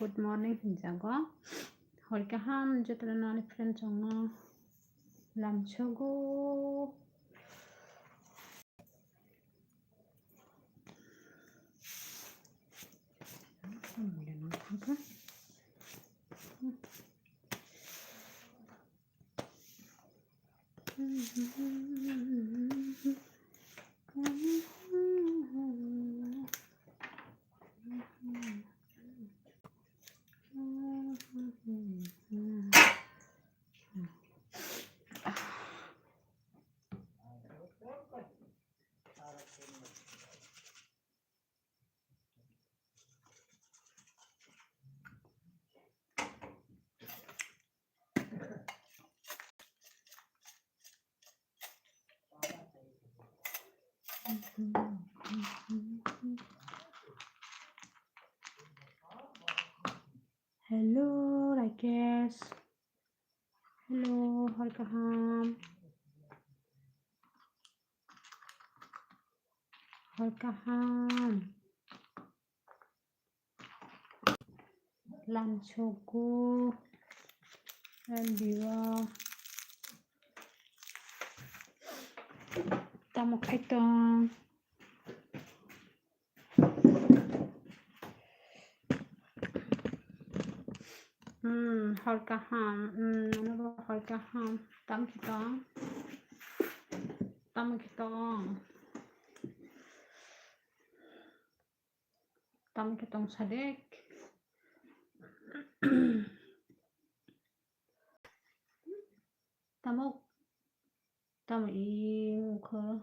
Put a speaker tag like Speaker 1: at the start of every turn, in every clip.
Speaker 1: Good morning Jago. Hồi cả ham cho tôi nói friend trong làm cho go. Hello, I guess. Hello, hồi cả ham. Hồi cả ham. Làm cho cô. Em đi vào. Ta một cái tông. Hồi cả ham. Nó có hồi cả ham. Tắm cái tông. Tắm cái tông. Tắm cái tông sadek. Tamo i khơ.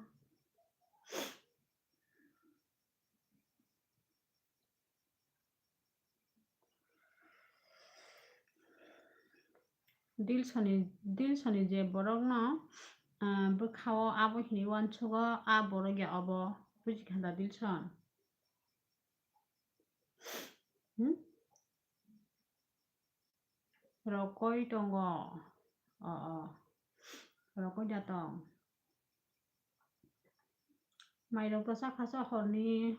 Speaker 1: Dil sani je borok no bukhawo abo hini wanchugo a borok ya abo bujikhanda dilson. Rokoi tongo. Rokoi jatong. Mairok tosa khasa horni.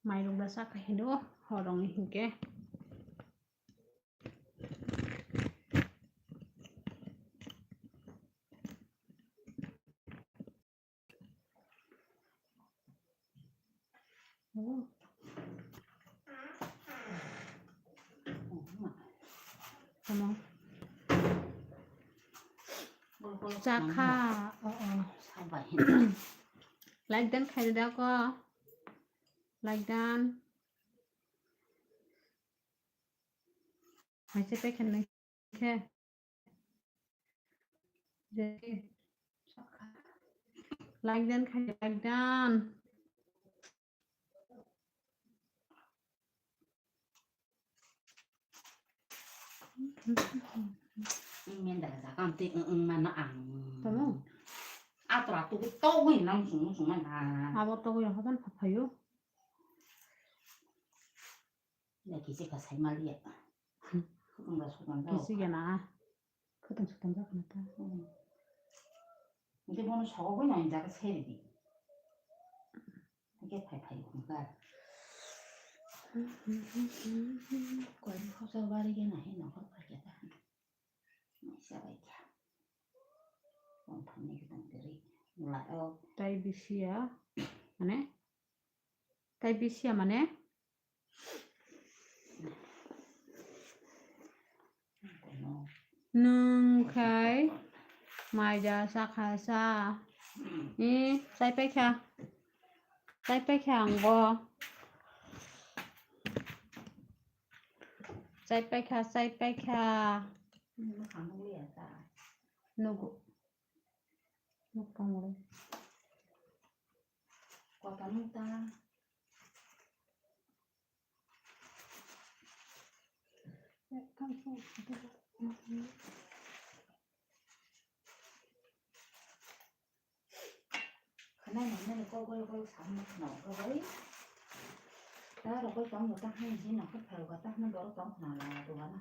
Speaker 1: Mairok tosa kahido horong hingke. Tamo. Chakha. Like dan khai da ko. Like dan. Hai se pe khan nei ke. Like dan khai like dan.
Speaker 2: Miền đại giá con tị mà nó ăn.
Speaker 1: Tamo.
Speaker 2: À tòa tụ tô hình nó xuống là.
Speaker 1: Abo to yang haban papayo.
Speaker 2: Để kì sẽ có say mà liệt. Không là xuống đâu.
Speaker 1: Kisi gana. Khotong sutan ja kana ta.
Speaker 2: Cái bọn nó xấu với này ra cái xe đi. Cái phải không cả. Quên không sao ba đi cái này nó không phải cái ta. Này sao vậy cha. Còn thằng này cái thằng tiri. Lại ô.
Speaker 1: Tai bisia. Mane? Tai bisia mane? Nung khai. Mai ja sakhasa. Sai pe kha. Sai pe khang bo. Sai pe kha.
Speaker 2: Nó không có liệt ta.
Speaker 1: Nugu. Nuk pangole.
Speaker 2: Qua tấm ta. Cái này nó có sẵn một nọ cái đấy. Đó là cái tấm người ta hay gì nào cái thầu người ta nó đổ tấm nào là đồ ăn.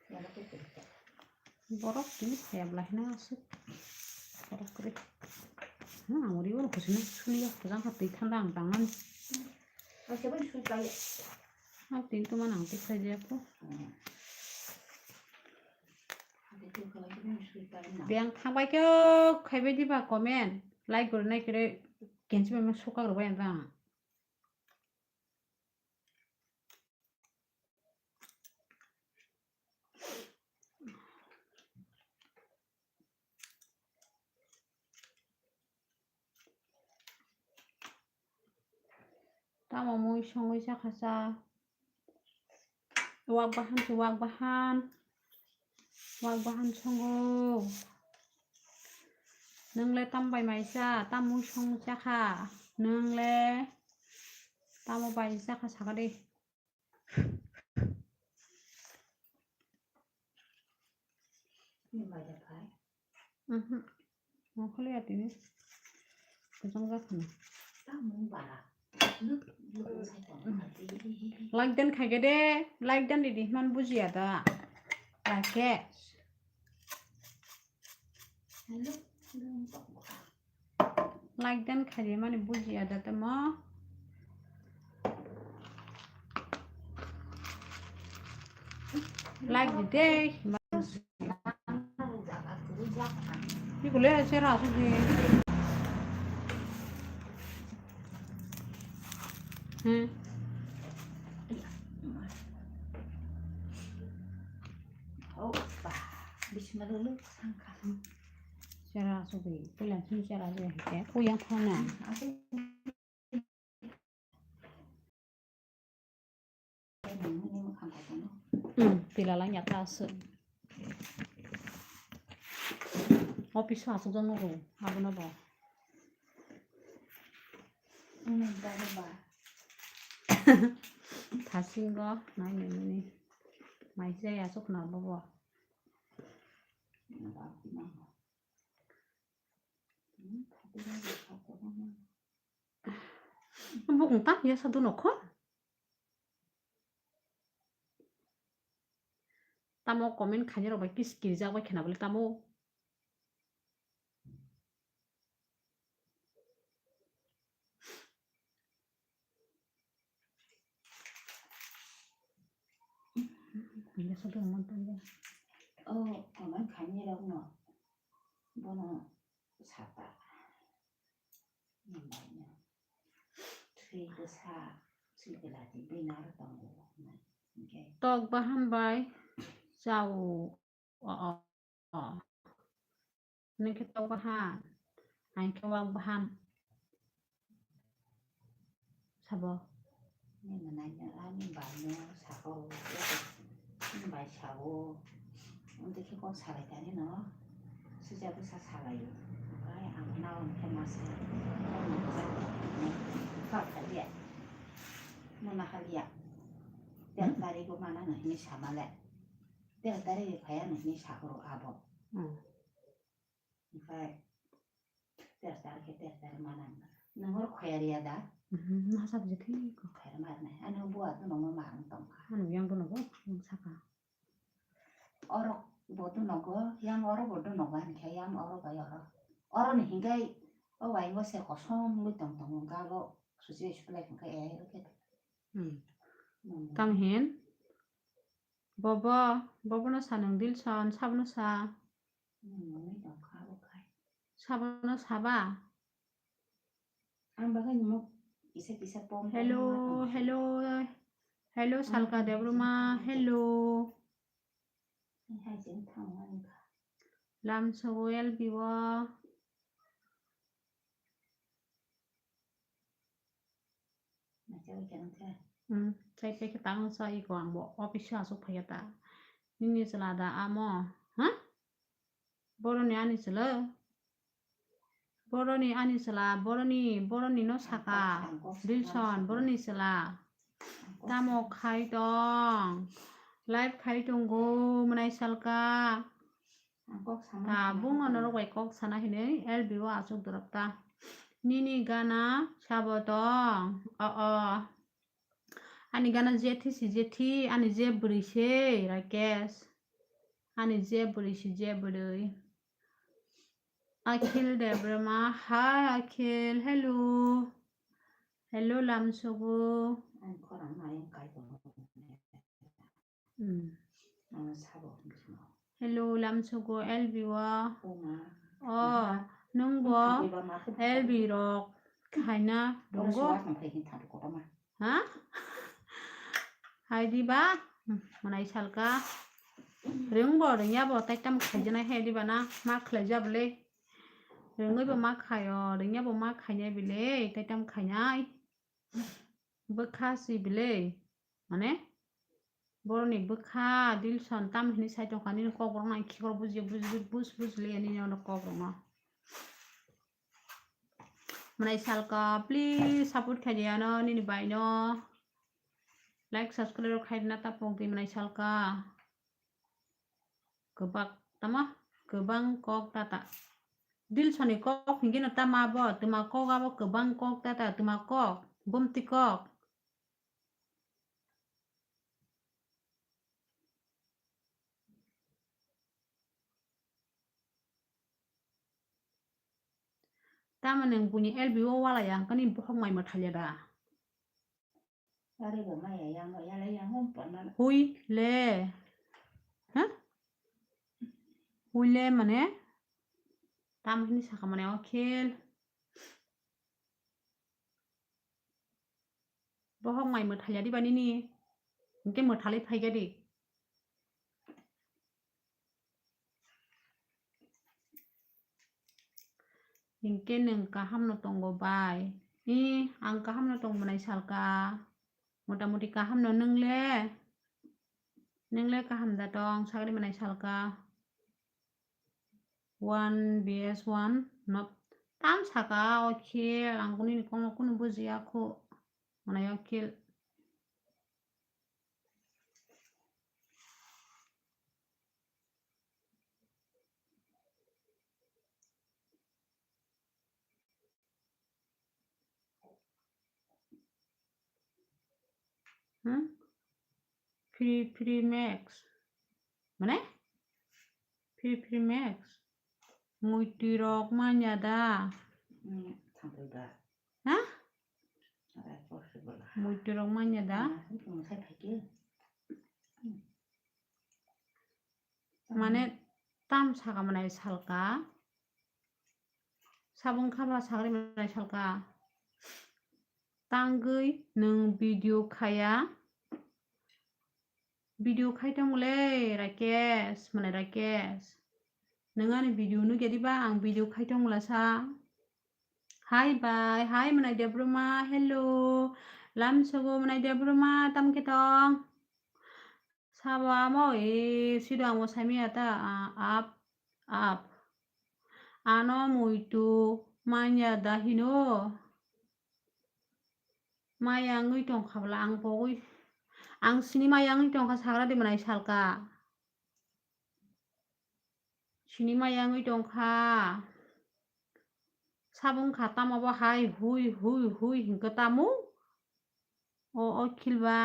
Speaker 2: Giờ nó cái gì.
Speaker 1: Borok ini saya belah nasi. Borok kering. 우리 오늘 무슨 술이야? 그냥 같이 탄당 당한.
Speaker 2: 제발 술 빨리.
Speaker 1: 띵또만 안 뜯어지고. Biang thang bay kyo khai bay đi vào comment like của này cái đấy kiến cho mình số các đồ bạn ra ta mau mua xong rồi chắc sao wag bahan xong rồi nâng lên tam bài máy ra tam mua xong chắc ha nâng lên tam mua bài chắc ha sao đi nó khó liệt tí cái trong gấp này like dan khai cái đấy like dan đi man buji ada like like dan khai đi man buji ada tamo like đi đấy đi cô lấy xe ra gì xe ra số gì tôi làm xin xe ra rồi cái cô yang thon nè thì là nhặt ra sự office 와서 좀 먹어 하고 나봐 다시 이거 나이 내년에 많이 써야 속 나봐봐 뭐 공딱 얘 사도 넣고 tamo comment khanya ro bai kis kirja bai khena bole tamo ini sudah nonton ya
Speaker 2: comment khanya ro no bono sata namanya tri desa tri delati benar tong
Speaker 1: tok bahan bai jauh nên cái tàu bahan anh cái wang bahan sao
Speaker 2: nhưng mà này anh bài nó sao bài sao 근데 그거 살아있다니 너 수자도 살아요 아예 안 나오는 테마스 가까이야 누나 할이야 때다리고 만나는 힘이 사말래 때다리 가야는 힘이 사고로 아버 그러니까 때다리 만나는 너무 커야리야다
Speaker 1: masa bisa gitu
Speaker 2: kayak mana anu buat nongol mantong
Speaker 1: anu yang tuh nongol yang saka
Speaker 2: orang bodoh nongol yang orang bodoh nongol kayak yang orang kayak orang nih hingga oh ini saya kosong gitu tong kalau suci sebelah kayak gitu
Speaker 1: tamhin bobo no sanang dilson sabno sa sabno saba
Speaker 2: ang bagay mo isa pom
Speaker 1: hello salka debruma hello lam soel biwa saya pakai tangan saya kurang bo office asuk pakai ta ini selada amo boroni ani sela boroni no saka dilson boroni sela tamo khai dong live khai dong go menai salka ta bung ono ro kok sana hine el biwa asuk dorapta nini gana sabodong ani gana jethi ani je brise rakes ani je brise je buri Akhil Debrama. Hi Akhil. Hello. Hello Lamsogo.
Speaker 2: 앵커랑 나랑 가이도 사고
Speaker 1: Hello Lamsogo Elbiwa.
Speaker 2: 뽕아
Speaker 1: Nungbo Elbirok. Kaina Dongo. Ha? Hai đi ba. Mà này sao cả? Riêng bò rồi nhá bò tay trăm khai cho này hay đi bà na. Má khai ra bê lê. Riêng người bò má khai rồi nhá bò má khai nhá bê lê. Tay trăm khai nhá. Bơ khá xì bê lê. Mà nè. Bò này bơ khá. Dil son tam hình sai trong khá nên có bò này khi có bούς lê nên nó có bò nó. Mà này sao cả? Please support khai nhá nó nên bài nó. Like subscribe khai na tapong tim này sao cả? Kebak tama kebang kok tata dil soni kok hingin tama bo tuma kok abo kebang kok tata tuma kok bom ti kok tama neng bunyi LBO wala yang kan ibu hong mai mathalya da hui le ha hui le mane tam hini saka mane okhel bo hong mai mathalya di bani ni ingke mathali phaiga di ingke neng kaham no tonggo bai ang kaham no tong manai salka motamuti kaham no nengle kaham da tong sagri manai salka 1 vs 1 not tam saka okhel angkuni ni kono kuno buji aku manai okhel free max mana free max mutirok manyada ha mutirok manyada mane tam saka manai salka sabung khaba sagri manai salka tanggui neng video khaya video khaitong le rakes manai rakes nengani video nu gedi ba ang video khaitong la sa hi bye hi manai debroma hello lamsogo manai debroma tam ketong saba mo sidang mo sami ata up ano muitu manya dahino mayang ngui tong khabla ang pogui ang sini mayang ngui tong ka sagra di manai salka sini mayang ngui tong kha sabung khata mabo hai hui hingka tamu o khilba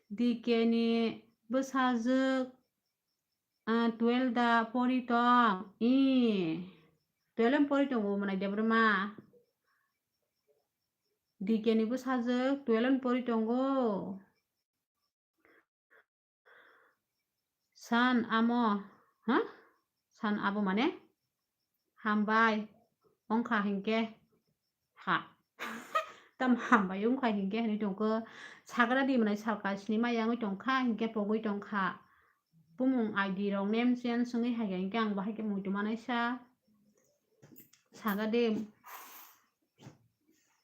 Speaker 1: dikeni besajuk 12 da poritong 12 poritong bo manai debroma dikeni besajuk 12 poritong go san amo san abo mane hambai ongkha hingke ha tam hambai ongkha hingke hani tongko sagra di manai salka sini mayang tongkha hingke pogui tongkha pumung ID rong name chen sungi haiga hingke ang bahai ke muitu manai sa saga de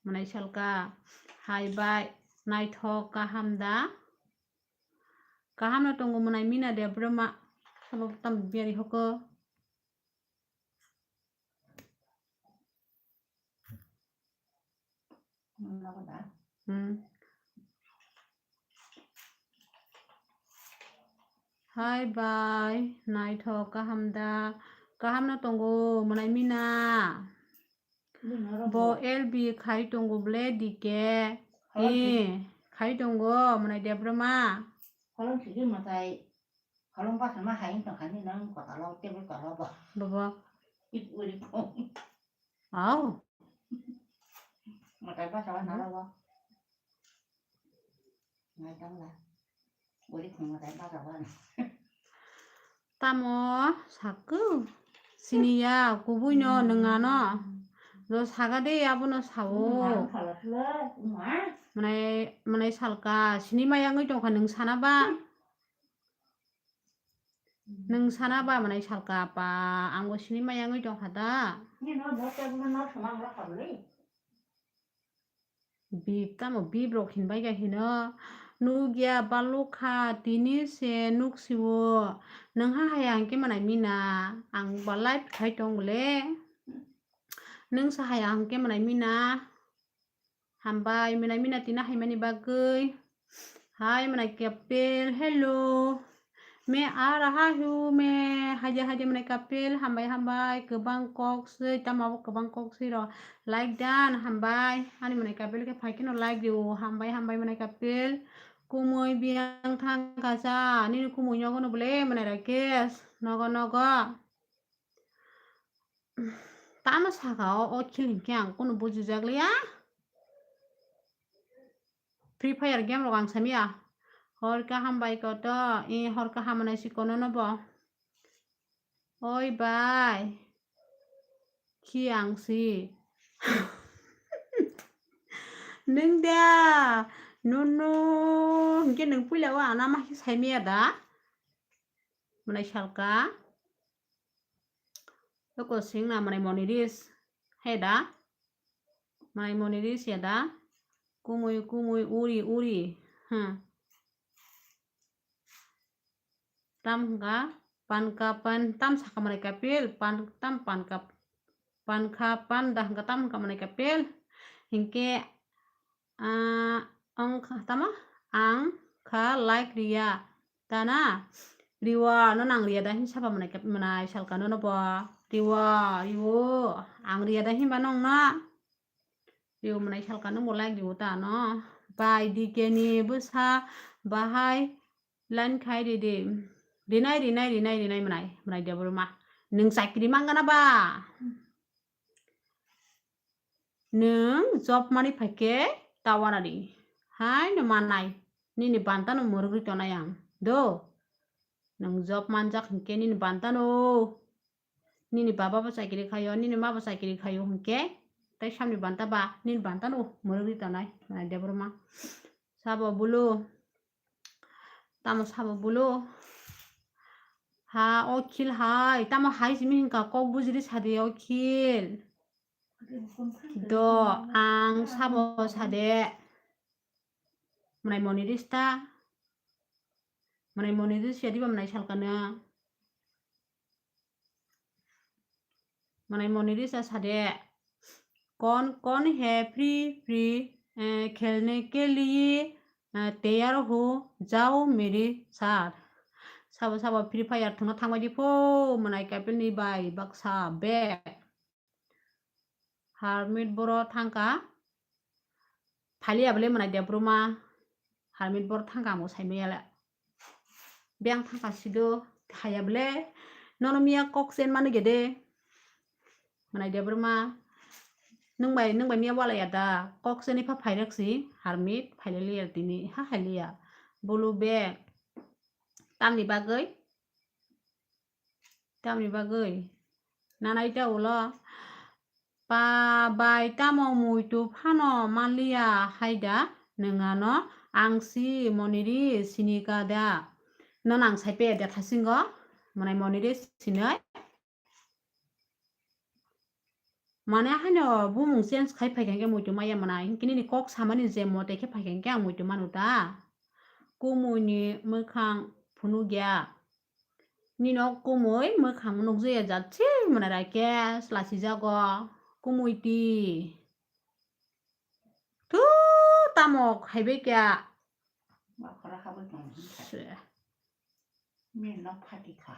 Speaker 1: manai salka hai bai naithok kaham no tongo manai mina de broma sabab tam biari hoko hai bye naithok kaham no tongo manai mina bo LB khai tongo ble dike khai tongo manai debroma
Speaker 2: Kalau sih matai kalau pas sama hain tong kan nang kota lo tebel kota lo
Speaker 1: baba
Speaker 2: 우리 콩.
Speaker 1: 아우
Speaker 2: Mày có sao nó đâu không? Ngay trong là 우리 콩 mày có sao không?
Speaker 1: 따모 사끄 시니야 고부녀 능아너 너 사가대 야부너 사오 mana salka sinima yang itu kan neng sana ba mana salka apa anggo sinima yang itu kata bib tamo bib rokin bai ga hino nugia baluka tini se nuksiwo neng ha hayang ke mana mina ang balai khai tong le neng sa hayang ke mana mina hambai mina tina hai mani bagai hai mana kapel hello me a raha hu me haja mana kapel hambai ke Bangkok se tamau ke Bangkok se ro like dan hambai ani mana kapel ke phai kino like diu hambai mana kapel kumoi biang thang kaza ni kumoi nyogo no bole mana rakes nogo tama saga o killing kyang kono buju jaglia Free Fire game lo gang samia hor ka hambai ko to hor ka hamana si kono no bo oi bai kiang si neng da no ke neng pula wa na ma sai mia da mana salka ko sing na mana moniris heda mana moniris ya da kumui uri tam ka pan tam saka mana kapil pan ka dah ka tam ka mana kapil hingke ang ka like dia tana riwa no nang ria dah hin sapa mana kapil mana salka no ba riwa ang ria dah hin banong na riwa mana salka no mo like diu ta no bai di keni busa bahai lan khai de Rinai menai dia berumah neng sakri mangana ba neng job mani phake tawana di hai no manai ni banta no murugri tona yang do neng job manjak hingke ni banta no ni baba ba sakri khayo ni ma ba sakri khayo hingke tai samni banta ba ni banta no murugri tonai menai dia berumah sabo bulu tamo sabo bulu ha okil hai tamo hai simi hingka kok bujri sade okil do ang sabo sade menai moniris jadi ba menai salkana menai moniris sade कौन है free खेलने के लिए तैयार हो जाओ मेरे साथ साबा फ्री फायर थंना थांबायदि फो मोनाय कापेलनि बाय बाक्सा बे हारमिट बर' थांका फालियाबले मोनाय देब्रुमा हारमिट बर' थांका मो साइमेयाला बें थांका सिदो हायाबले ननमिया कक्सेन माने गेदे मोनाय देब्रुमा नोंबाय मिया वालाया दा कक्सेनि फा फाइरक्सि हारमिट फाइलेलिया दिनि हा हालिया blue bay tamni bagoi nanai ta ulo pa bai tamo muitu phano malia haida nengano angsi moniri sinika da nonang saipe da thasingo manai moniri sinai mane hano bumung sense khai phaikenke muitu maya manai kini ni kok samani je mote ke phaikenke ang muitu manuta kumuni mokhang phunugya nino kumoi mokhang nukje jatse manara ke slasi jago kumuiti tu tamok haibe kya
Speaker 2: makara khabai tong min no phati kha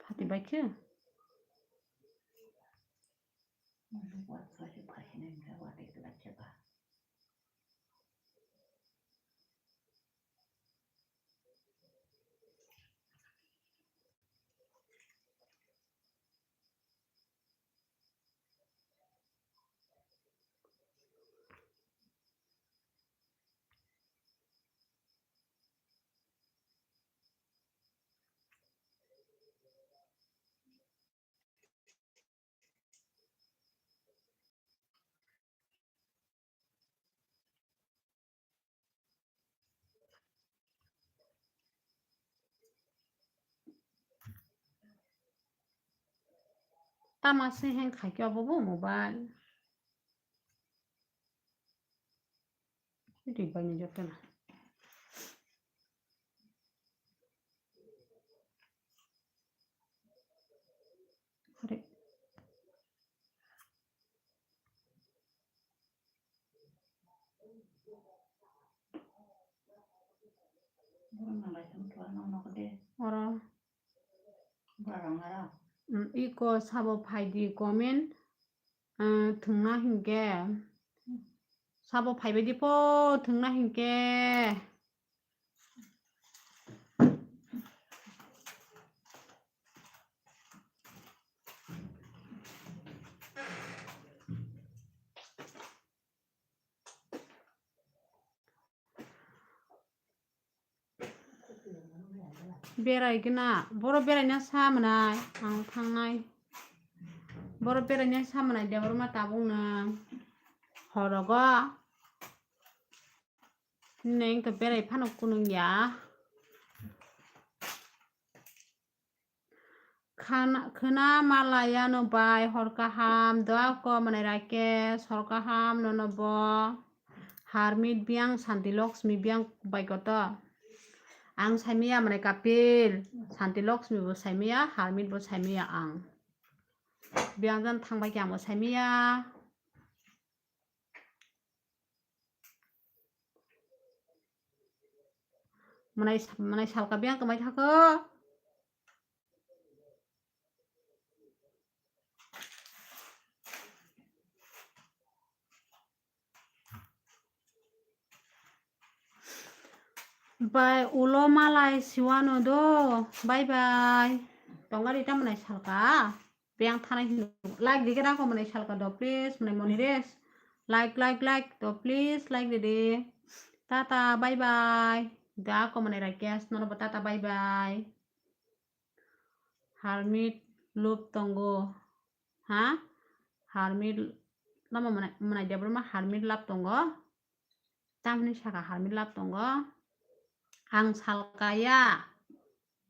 Speaker 1: phati baikhe
Speaker 2: what phati nem da what ekla chaba
Speaker 1: tamasi heng khai bobo mobile di banyak jotan hari orang iko sabo phaidi komen thungna hingke sabo phaibedi po thungna hingke बेरायगोना बर' बेरायना सामोनाय आं थांनाय बर' बेरायना सामोनाय देबर मा ताबुंनो हरगो नें तो बेराय फानो कुनुं या खोना मालाया no bai horkaham doa ko manai rakesh horkaham no bo harmit biang santi lakshmi biang bai koto ang saimia manai kapil santi lakshmi bo saimia harmit bo saimia ang biang jan thangbai kyang bo saimia manai salka biang kamai thako Bye ulo malai siwano do bye bye tongari ta manai salka biang thanai like dikira ko manai salka do please manai monires like do please like dede tata bye bye da ko manai rakesh no tata bye bye harmit loop tongo ha harmit lama manai debro ma harmit lap tongo tamni saka harmit lap tongo ang salkaya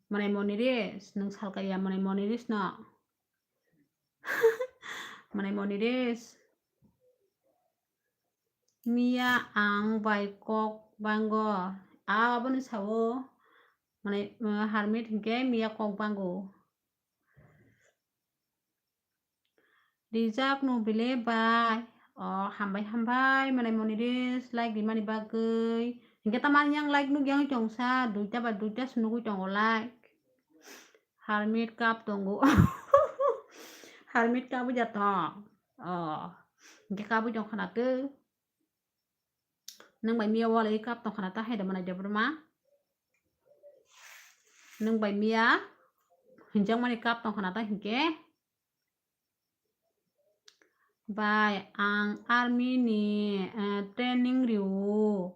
Speaker 1: manai moniris nang salkaya manai moniris no manai moniris mia ang bai kok bango abon sawo manai harmit hingke mia kok bango rijak no bile bai hambai manai moniris like di mani bagai hingke tamani yang like nu yang jongsa duita sunugu jongo like harmit kap tongo harmit kabu jatong hingke kabu jong khanate nang bai mia wala kap tong khanata haida manai jabrma nang bai mia hinjang mani kap tong khanata hingke bai ang army ni training riu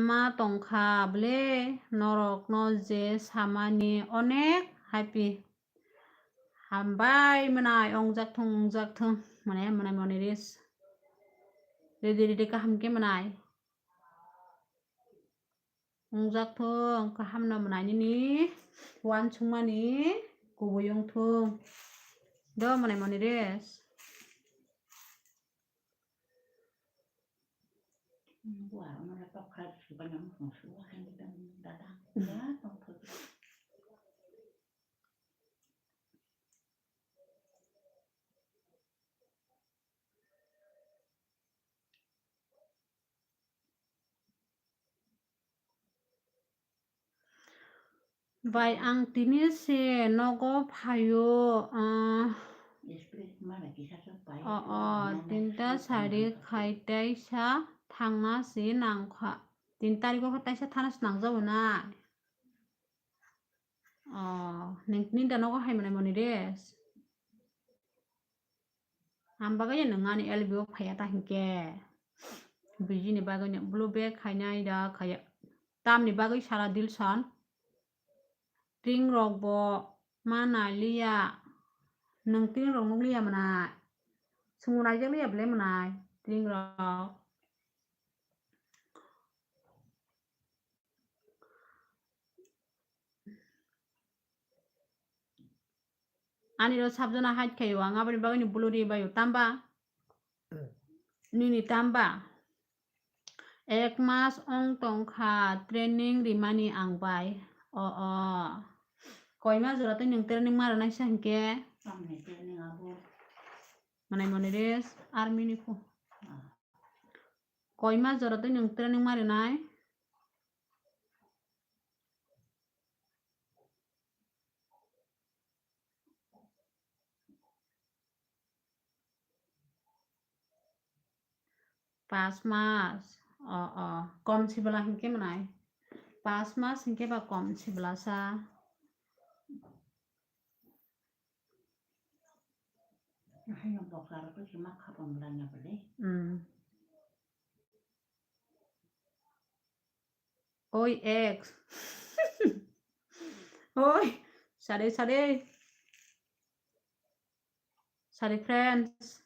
Speaker 1: ma tongkha ble norok no je samani onek happy hambai manai ongjak thong manai moniris rede kaham ke manai ongjak thong kaham no manai ni wan chungmani kuboyong thong do manai moniris bai ang tini se nogo phayo tinta sari khaitai sa thangna si nangkha 3 tariko khatai sa thana si nangjabo na ningni danogo hai manai moniris ambaga nangani LBO phaya ta hingke bijini bagani blue bag khainai da khaya tamni bagai sara dilson ting rok bo mana liya nang ting rok nung liya manai sungunai jang liya ble manai ting rok ani ro sabjana hait kayo anga bari bagani buluri bayo tamba nini tamba 1 mas ong tongkha training rimani angbai koi ma jora tui nung training mara naisa hingke
Speaker 2: Samne training abo.
Speaker 1: manai monires army ni fu koi ma jora tui nung training mari nai 5 mas kom sibala hingke manai 5 mas hingke ba kom sibala sa
Speaker 2: Hanya boklar tu cuma kapal mulanya beli.
Speaker 1: Oi ex oi sare friends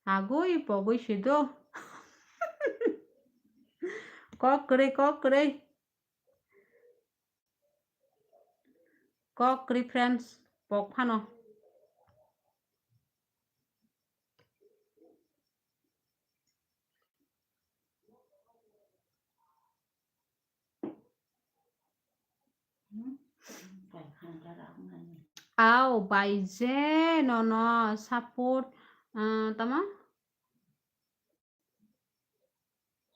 Speaker 1: agoi pogoi sido kok kere friends pok phano au bai je no support tama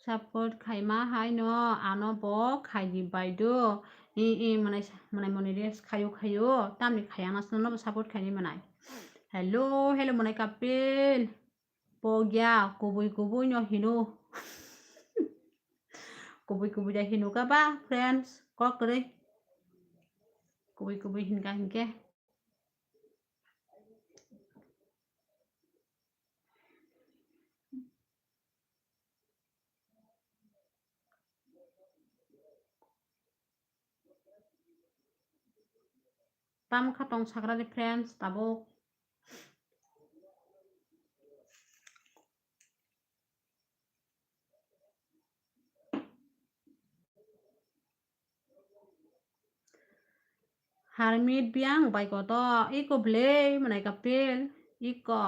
Speaker 1: support khaima hai no ano bo khai di baido manai monires khayo tamni khayang nas no support khani manai hello manai kapil pogya kubui no hinu kubui ja hinu ka ba friends kok kere kubui hinka hingke tam khatong sagrari friends tabuk Harmit biang bai ko to iko ble manai kapil iko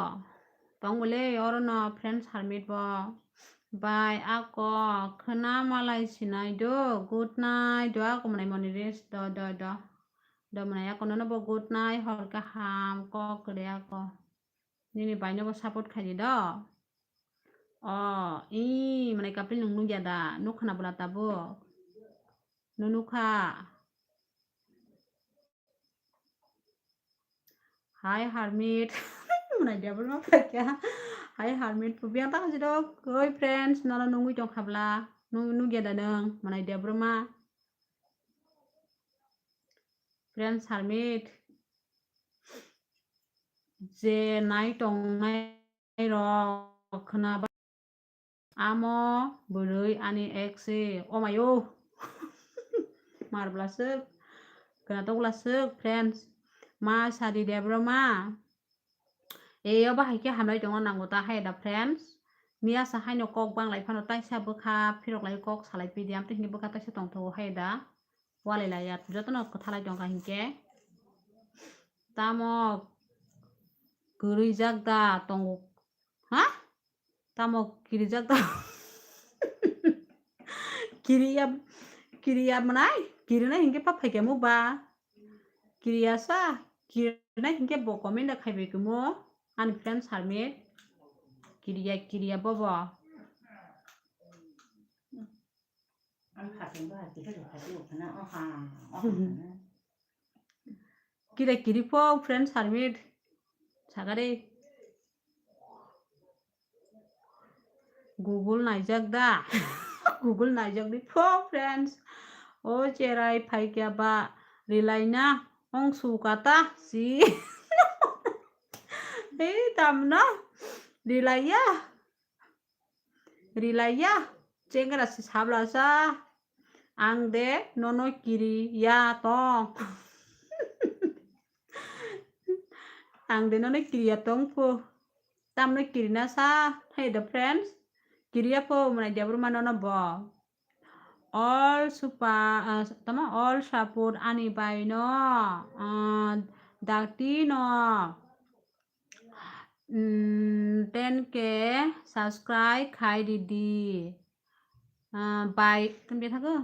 Speaker 1: tong ble orono friends harmit bo bai ako khana malai sinai do good night do ako manai monires do manai ako no bo good night hor ka ham ko kre ako nini bai no bo support khani do manai kapil nung jada nukhana bula tabo nunukha Hai Harmit manai dia belum apa ya Hai Harmit pubiang tak sih dok oi friends nala nunggu jong habla nunggu dia dadang manai dia berma friends Harmit je nai tong nai ro khana ba amo burui ani exe oh mayo mar blasuk kena to blasuk friends ma sadi dia berma ba haike hamlai dong nango ta hai da friends mia sa hai no kok bang lai phano tai sa bukha phirok lai kok salai pdiam te hingi bukha tai sa tong tho hai da wale la ya joto no kothalai dong ka hingke tamo gurui jak da tong tamo kiri jak da kiriya manai kiri na hingke pa phaike mu ba kiriya sa kiri na hingke bo comment da khaibe kumo ani friends Harmit kiriya bobo kiri po friends Harmit sagari Google naijak da Google naijak di po friends cherai phaikya ba rilaina ong su kata si tamna rilaya cengkera si sabla sa ang de nono kiri ya tong ang de nono kiri ya tong pu tamno kiri na sa hey the friends kiri ya po mana dia berma nono bo all super tama all support ani bai no dakti no 10k subscribe khai didi bai kan be thago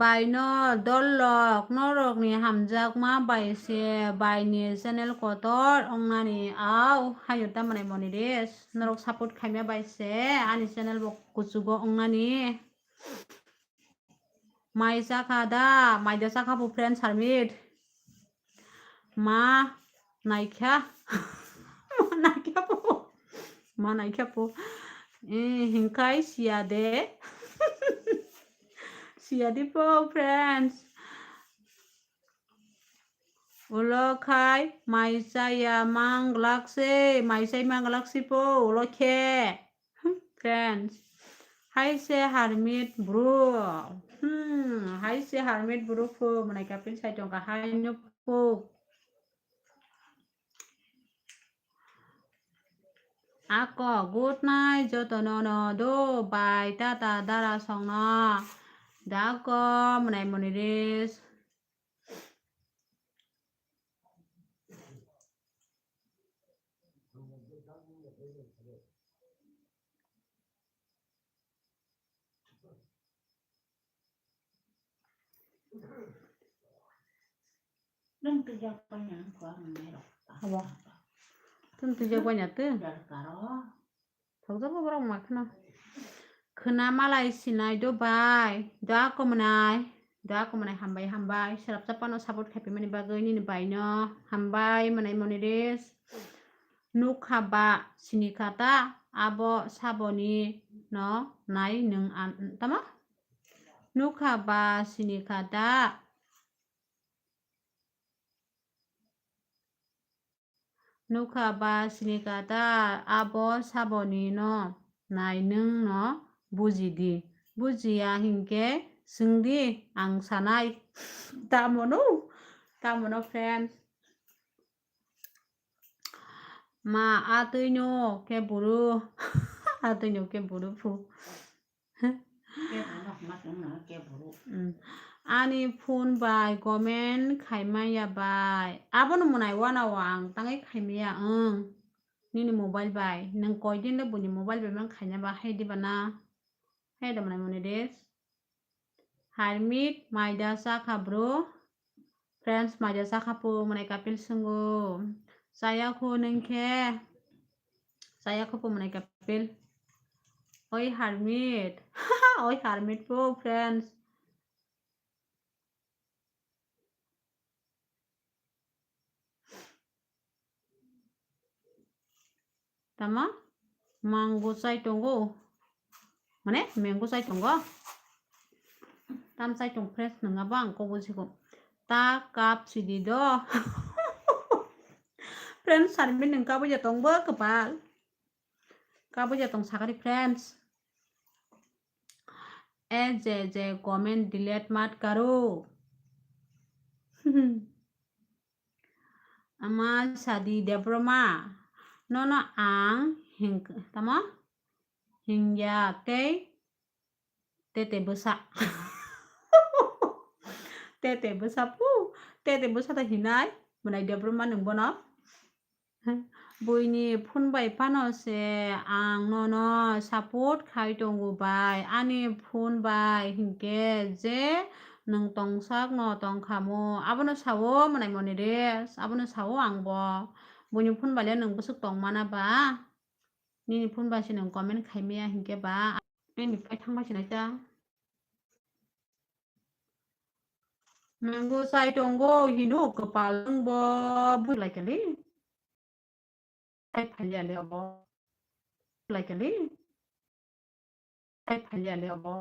Speaker 1: bai no dollok norok ni hamjak ma bai se bai ni channel kotor ongani au hayo ta mane moni des norok support khaimya bai se ani channel bo kuchugo ongani mai saka da mai da saka bu friend sarmit ma naikha ma naikha po ma naikha po hingkai siade siade po friends ulo khai mai saya manglakse mai sai manglakse po ulo khe friends hai se harmit bro hai se harmit bro po manai kapin sai tong ka hai no po ako good night joto no do bye tata dara song no da ko manai moni des
Speaker 2: Nang kerja panjang kurang merok.
Speaker 1: Apa? Tentu jawabannya tuh.
Speaker 2: Dar karo.
Speaker 1: Tahu apa orang makan? Kena malai sinai do bai, do aku menai hambai serap sapa no sabut kapi mani bagai ni bai no hambai menai monides nukhaba sini kata abo saboni no nai neng an tama nukhaba sini kata nukhaba sini kata abo saboni no nai neng no bujidi bujiya hingke sengdi ang sanai tamono friends ma atuino ke buru atuino ke buru fu
Speaker 2: Ke anak mat na ke buru.
Speaker 1: ani phone bai comment khaimaya bai abono munai wana wang tangai khaimaya nini mobile bai nang koidin le buni mobile bai man khainya ba haidi bana haida manai moni des harmit maida saka bro friends maida saka po manai kapil sunggo saya ko nengke saya ko po manai kapil oi harmit oi harmit po friends tama mango sai tongo mane mango sai tongo tam sai tong fresh nanga bang ko busigo ta kap sidi do friends sarmin nang ka buja tong ba kepal ka buja tong sakari friends je comment delete mat karo ama sadi debroma nono ang hing tama hingya ke tete besak tete besak pu tete besak ta hinai manai debroma nang bono boini phone bai pano se ang nono support khai tongu bai ani phone bai hingke je nang tongsak no tongkhamo abono sawo manai moni des abono sawo angbo boini phone bai le nang busuk tong mana ba nini phone bai se nang comment khaimaya hingke ba nini pai thangba sinai ta mango sai tongo hinu kepal bo bulai kali ai phalia le bo bulai kali ai phalia le bo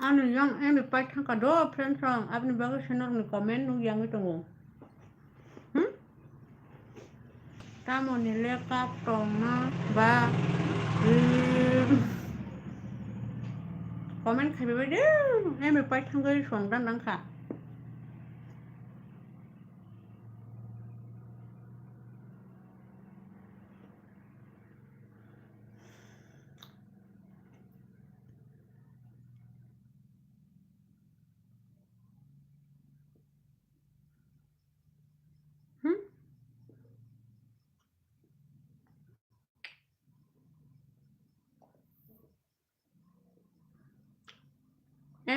Speaker 1: Anu yang baik thangka do friends sang apni bagai channel ni comment nu yang itu ngong. Tamo ni leka tong na ba comment khai be de baik thangka song dan dang kha.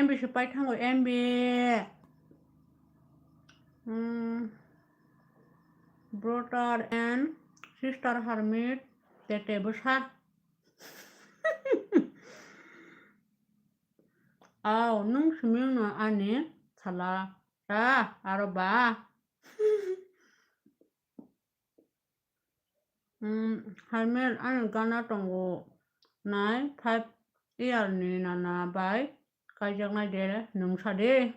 Speaker 1: Bị baik thangka bị brother and sister hermit tete besar. Aw nung seming na ani salah aroba. Hermit anu gana tonggo nai 5 year ni nana bai kajak na dere nung sade.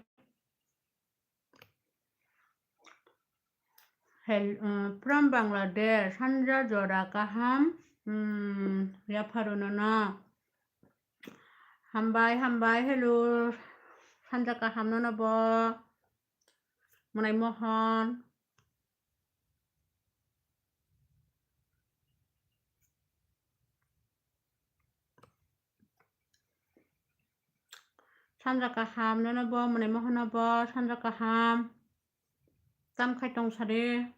Speaker 1: From Bangladesh Sanja Jora Kaham ya Farunana Hambai hello Sanja Kaham nana bo Munai Mohon Sanja Kaham nana bo Munai Mohon bo Sanja Kaham Tam khai tong sade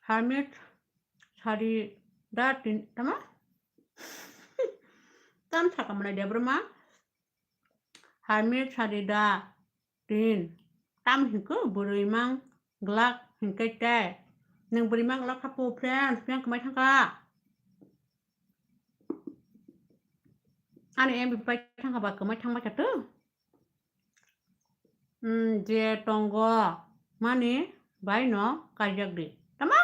Speaker 1: Hermit sari datin tama tam saka mana dia berma Hermit sari datin tam hingke berimang gelak hingke teh neng berimang gelak kapu friends yang kemai thangka ani baik thangka ba kemai thangba chatu je tonggo mani bai no kajak di tama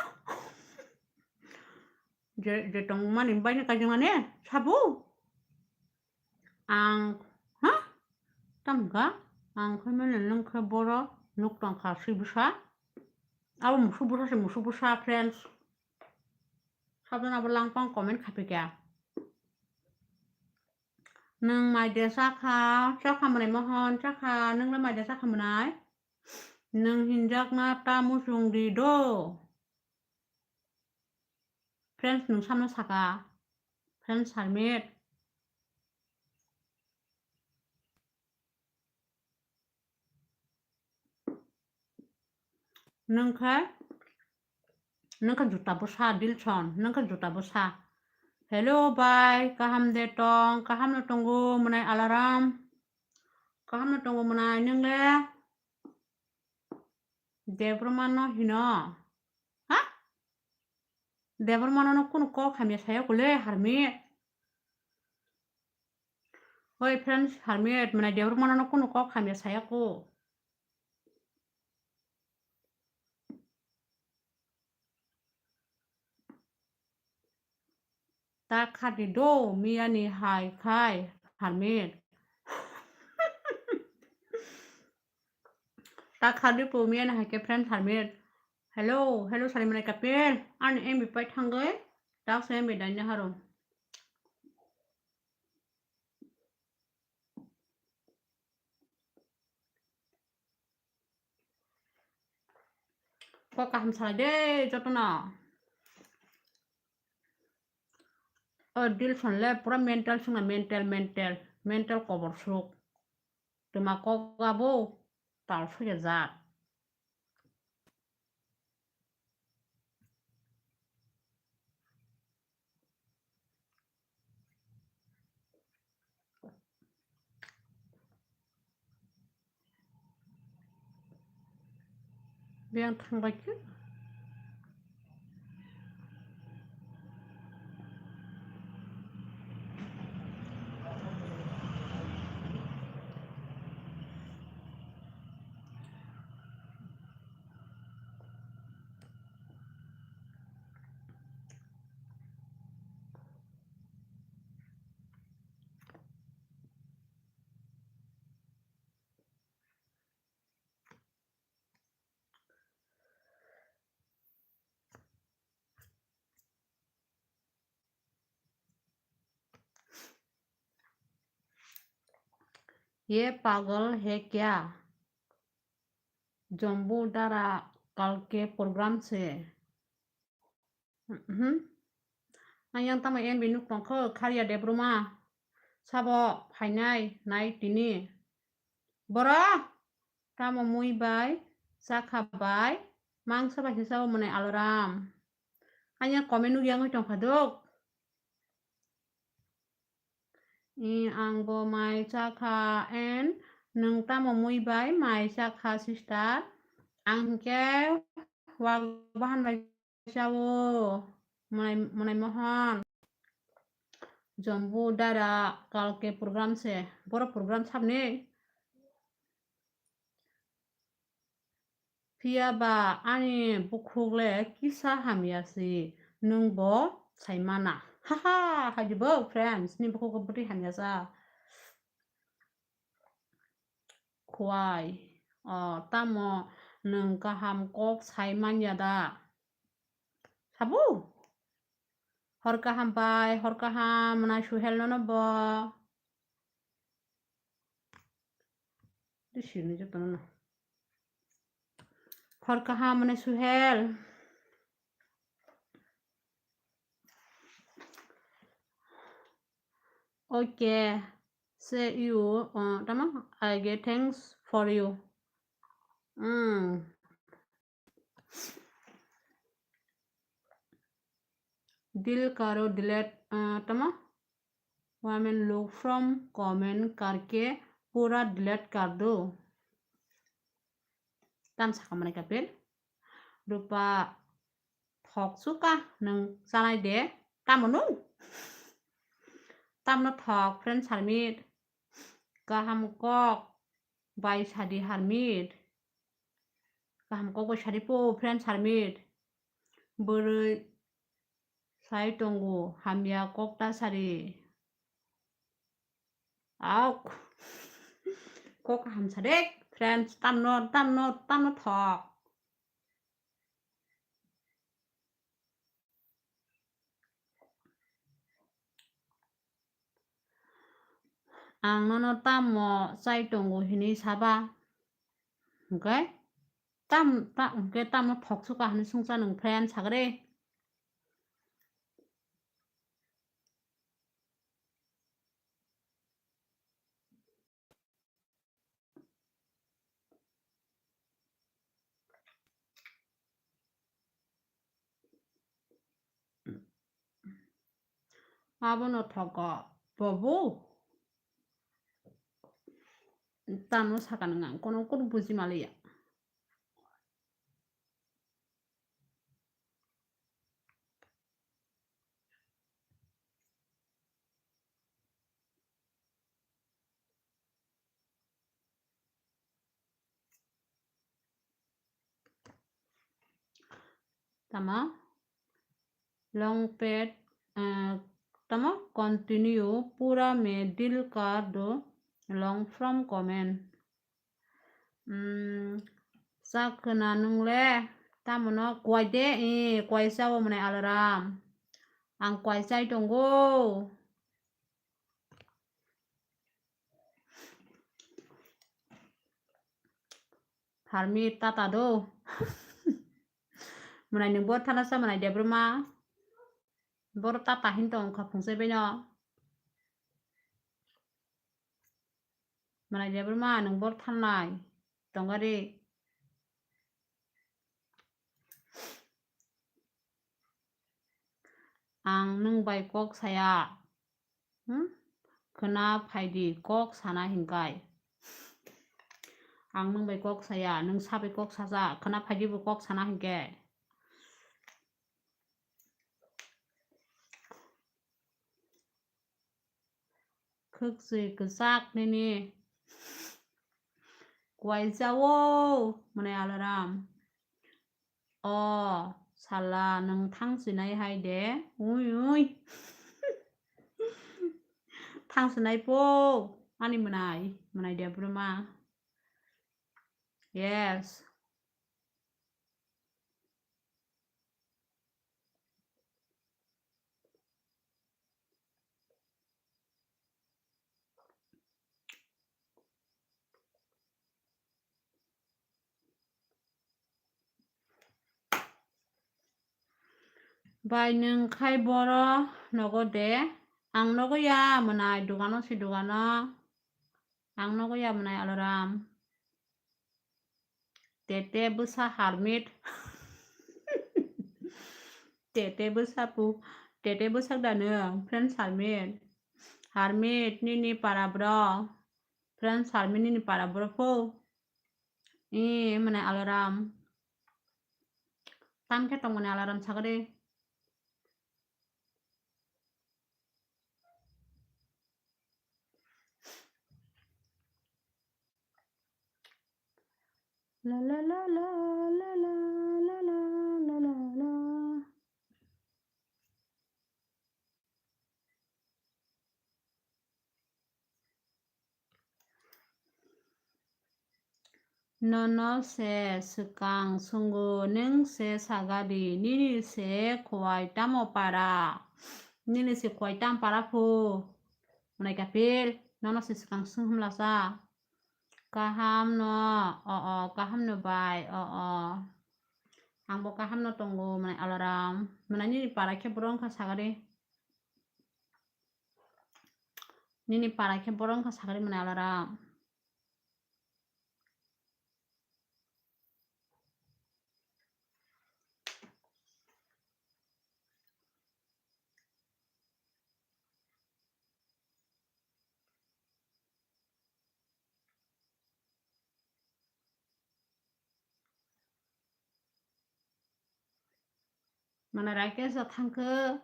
Speaker 1: je tong mani bai no kajak mane sabu ang tamga ang khamen nang khaboro nuk tang kha sibusa aw musu busa friends sabdan abal langpang comment khape kya nang mai desa kha manai mohon kha nang la mai desa kha manai nang hinjak na ta musung di do friends nung samna saka friends Hermit nangka juta bosa dilson nangka juta bosa hello bye kaham detong kaham na tunggu menai alarm kaham na tunggu menai nengle debrmano hino debrmano no kuno ko khamya saya kule Hermit oi friends Hermit menai debrmano no kuno ko khamya saya ko ta khadi do miani hai khai Hermit ta khadi po miani hai ke friend Hermit hello sari menai kapel an bi pai thangai ta se bi dan harom ko kaham sade jotona dilson le pura mental sunga mental cover suk tuma ko gabo tal suya zat biang thangbai ki ये पागल है क्या? जम्बू डारा कल के programme से yang tama en binu tongko karya debruma sabo phainai nai tini bora tamo mui bai sakha bai mang saba sabo mane alaram anya komenu yang tong phadok ang bo mai sakha en nung tamo mui bai mai sakha sister angke wal bahan bai sabo mane mohon Jambu डारा कल के programme से बड़ा programme सामने फियाबा आनी बुखुगले किसा हामियासी नंगबो साइमाना हाहा हाजिबो friends नि बुखुगो बति हामियासा खुआई तामो नों गाहाम कक साइमान्यादा साबु हरकाहाम बाय हरकाहाम ना सुहेल ननबो दिसिनि जतन हरकाहाम माने Suhail okay say you tama I get thanks for you दिल करो डिलीट तमा women look from comment करके पूरा डिलीट कर दो tan sakamane kapil rupa thok suka nang sanai de tamonu tamno thok friend harmit kaham kok bai sadi harmit kaham kok bai sadi po friend harmit beri sai tonggu hamya kok ta sari auk kok ham sadek friends tamno thok ang nono tamo sai tonggu hini saba okay tam no thok suka hani sungsa nung friend sagre abono thoka bobo tano sakanang kono buji malia tama long pet tama continue pura me dil kar do long from comment sakna nungle tamono kwai de kwai sawo mane alaram ang kwai sai tonggo harmi tata do manai nung bot thana sa manai debruma bor tata hintong khapungse beno manai debruma nung bor thanai tongari ang nung bai kok saya kena phaidi kok sana hingkai ang nung bai kok saya nung sabai kok saja kena phaidi bu kok sana hingke khukse kesak nini kwai jawo mane alaram sala nung thangsinai hai de ui thangsinai po ani manai de bruma yes Bai nung khai boro nogo de. Ang nogo ya menai dugano si dugano. Ang nogo ya menai alaram. Tete busa harmit. Tete busa pu. Tete busa danu. Friends harmit. Harmit nini para bro. Friends harmit nini para bro po. Menai alaram. Tam ketong menai alaram sagade. La la la la la la la la la la la. Nono se sekang sunggu neng se sagadi nini se kuai tamo para nini se kuai tam para pu mulai kapil nono se sekang sung lasa kaham no kaham no bai angbo kaham no tunggu mulai alarm mulai nini para ke borong ka sagadi nini para ke borong ka sagadi mulai alarm mana rakyat satang ke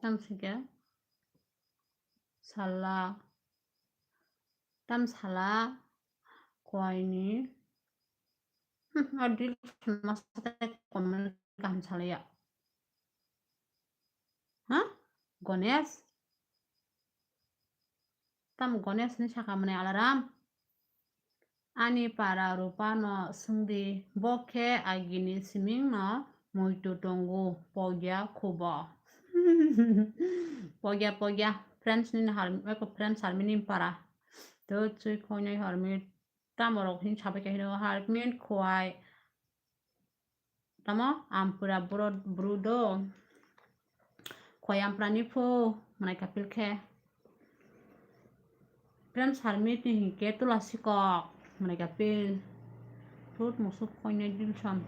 Speaker 1: tam sega salah tam salah kuai ni adil masa komen kam salah ya hah Ganesh tam Ganesh ni saka mane alarm ani para rupa no sungdi boke agini siming no muito tongu pogya kuba pogya friends ni friends harmini para to chui khonai harmi tamorok hin sabe ke hino harmin khwai tamo ampura brudo khwai amprani pho manai kapil khe friends harmit ni hingke tula sikok manai kapil tut musuk khonai dilson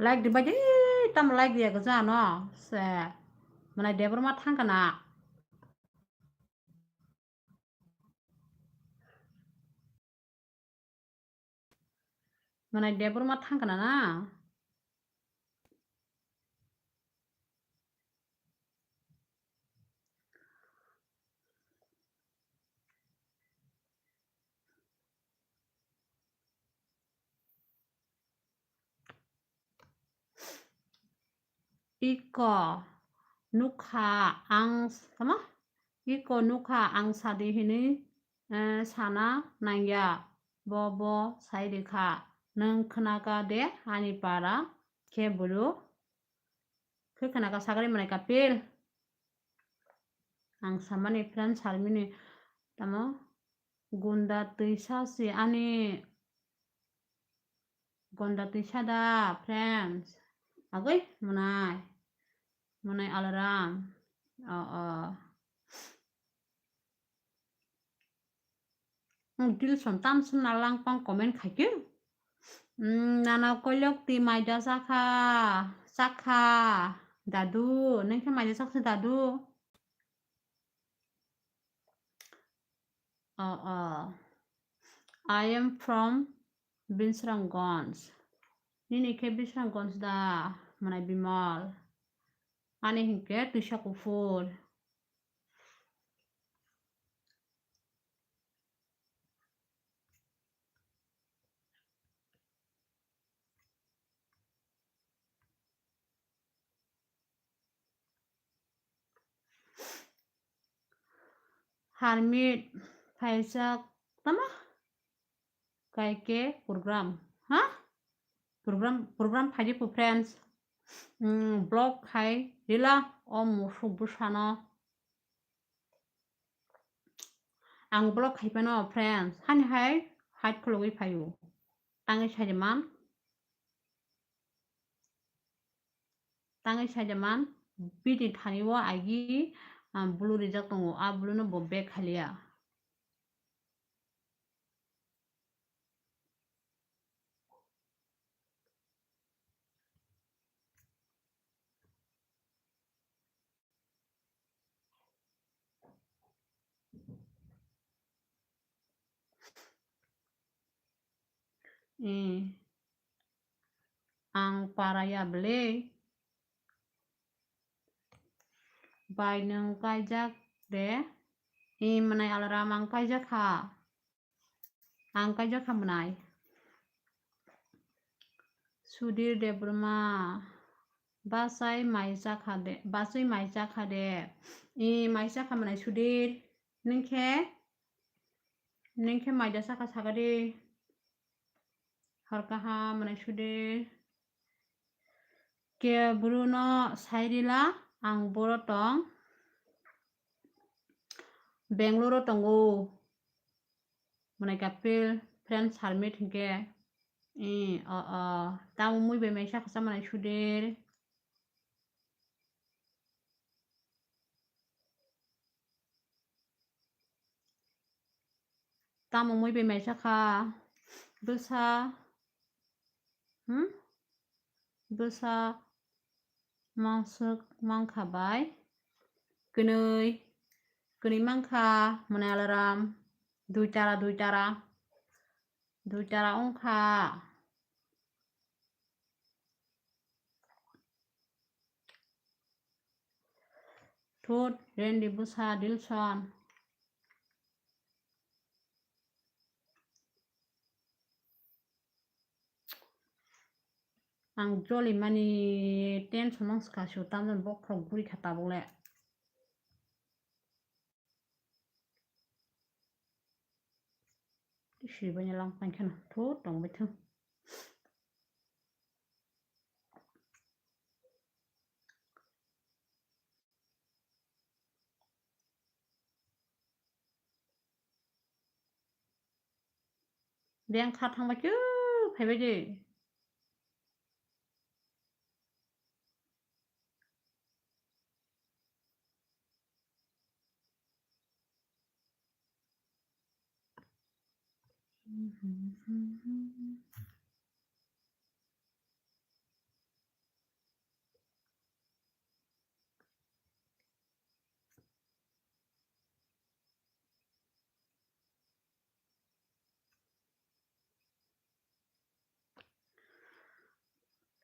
Speaker 1: like di baje tam like dia gaja no se manai debor ma thangkana manai debor ma thangkana na iko nukha ang sama iko nukha ang sadi hini sana nangya bo saidikha nang khnaka de ani para ke bulu ke khnaka sagari manai kapil ang samani friends harmini tamo gunda tuisa si ani gunda tuisa da friends agoi munai alarm dil som tam sum nalang pang comment khaiku nana koilok ti maida sakha dadu nengke maida sakha dadu I am from Binsranggons nini ke Binsranggons da manai bimal ani hingke tuisa kufur Permit pajak tama kaike program ha program phaji pu friends blog khai dila om musuk busano ang blog khai pano friends hani hai hat khologi phayu tangi sajaman bidi thaniwa agi blue rijak tongo a blue no bo back khalia ang paraya bele bai nang kaijak de manai alarm ang kaijak manai Sudir Debrma basai maisa khade maisa khamane Sudir ningke maida saka sagade harkaha mane Sudir ke Bruno sairila ang borotong Bangalore tongo mane kapil friends harmit hingke tamu mui be maisa khasa mane Sudir tamu mui be maisa kha Busa masuk mangkhabai Kuni mangkha mane alarm duitara ongkha Thut Randy Busa Dilson ang jolly mani tension mangska shu tamjon bokrok guri khata bole Shibanya lang pankana thut tong bithung Deng kha thangba chu phaibai de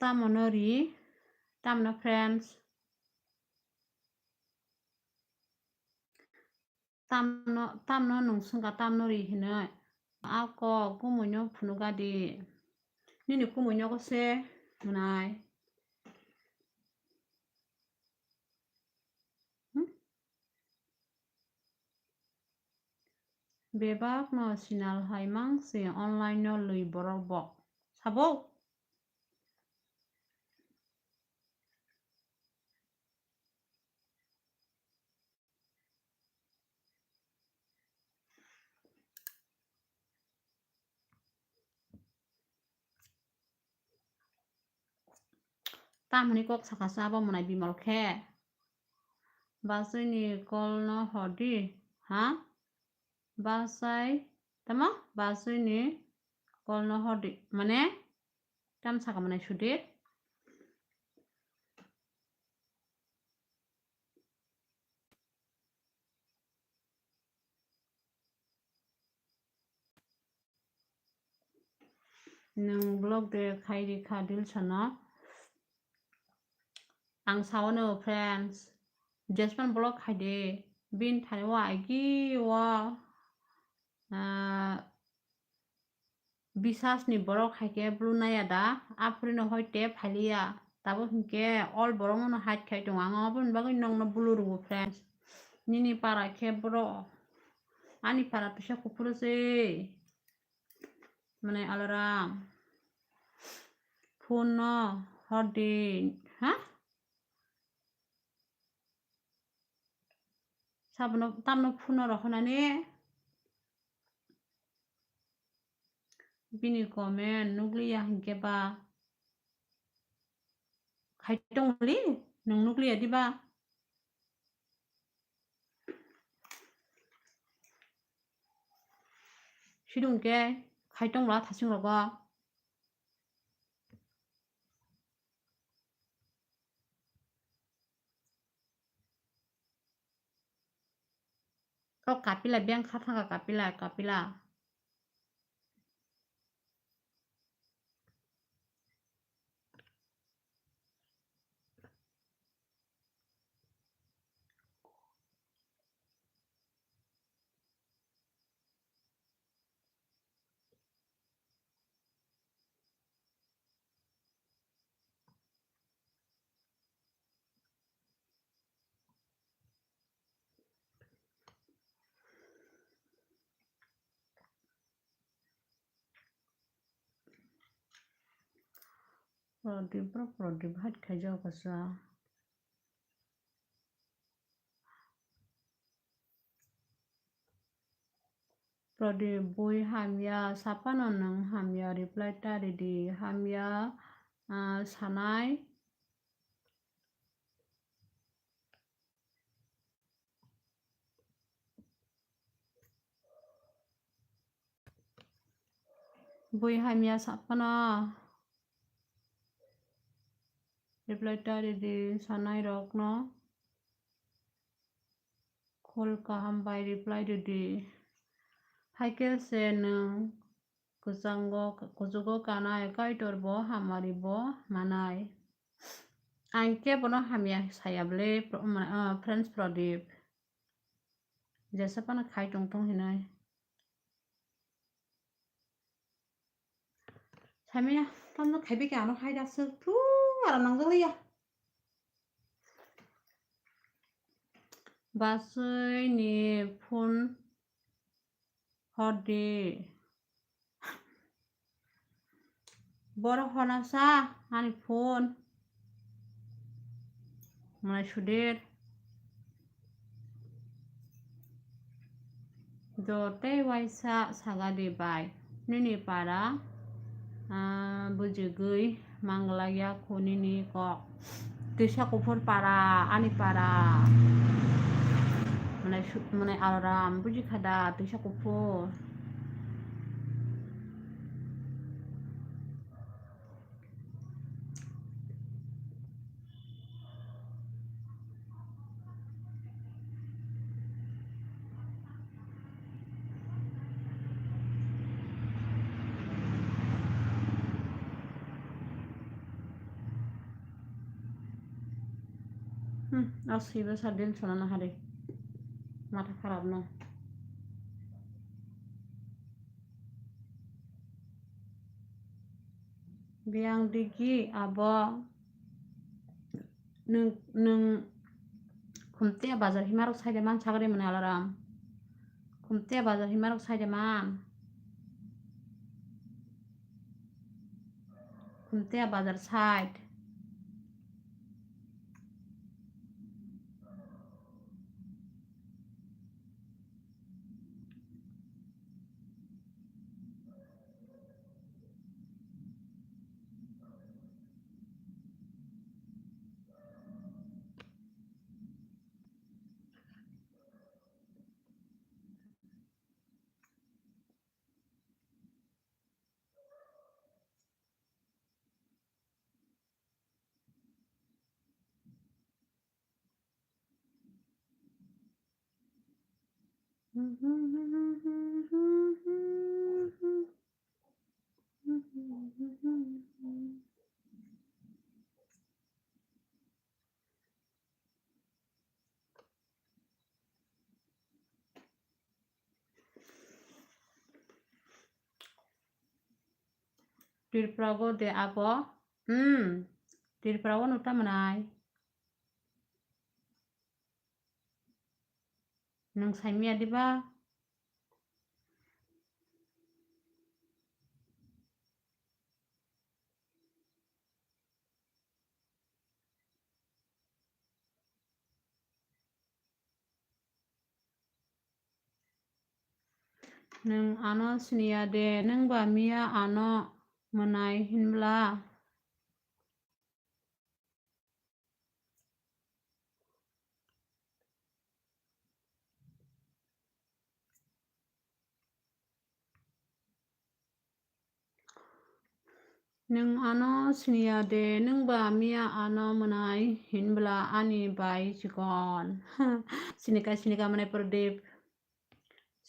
Speaker 1: Tamno friends tamno nungsungka tamnori hinoi ako kumunyo phunugadi nini kumunyo ko se munai bebak no sinal haimang si online no lui borok bok sabo tamni kok sakasa bo munai bimal khe basai ni kol no hodi basai tama basai ni kol no hodi mane tam saka manai Sudir nung blog de khairi kha Dilson ang sawono friends Jasmine blog khaide bin thaniwa agi wa bisas ni borok haike blue naya da aprino hoite phalia tabo hingke all borok no hat khai tong ang obon bagui nong no blue ru friends nini para khe bro Ani para tuh siapa pura sih? Mana alarm? Phone no, hordin, hah? Sabno tamno phone no rohna ne? Bini comment nuklia hingke ba? Kaitong li? Nung nuklia di ba? Sidung ke? Kaitong lah thasing logo. Kau kapila biang kata kapila. Prodip hat khajau kasa. Prodip boy hamya sapa nong hamya reply tari di hamya sanai. Boy hamya sapa na reply tari di sanai rok no. Kol kaham by reply di Haikel se nung kujugo kanai kaitor bo hamari bo manai. Angke bono hamya sayable friends prodip. Jasa pana khai tong hinai. Samia tamno khai beke ano khai dasu tu aram nanggali ya. Basui ni phone hodi. Boro hona sa ani phone. Mana sudir. Jote waisa saga di bai. Nini para bujugui manglaya kunini kok. Tisha kupur para ani para. Mana alarm buji kada tisha kupur. Asiba sadil sana hari. Mata kharab no. Biang digi abo nung kumte bazar himarok saide man sagare mana alarm. Kumte bazar himarok saide man. Kumte bazar side. Tirprago de abo. Tirprago nuta manai. Nung saimia di ba? नों आनो सिनिया दे नों बामिया आनो मोनाय हिनब्ला नों आनो सिनिया दे नों बामिया आनो मोनाय हिनब्ला आनि बाय जिगन सिनिका माने Pradeep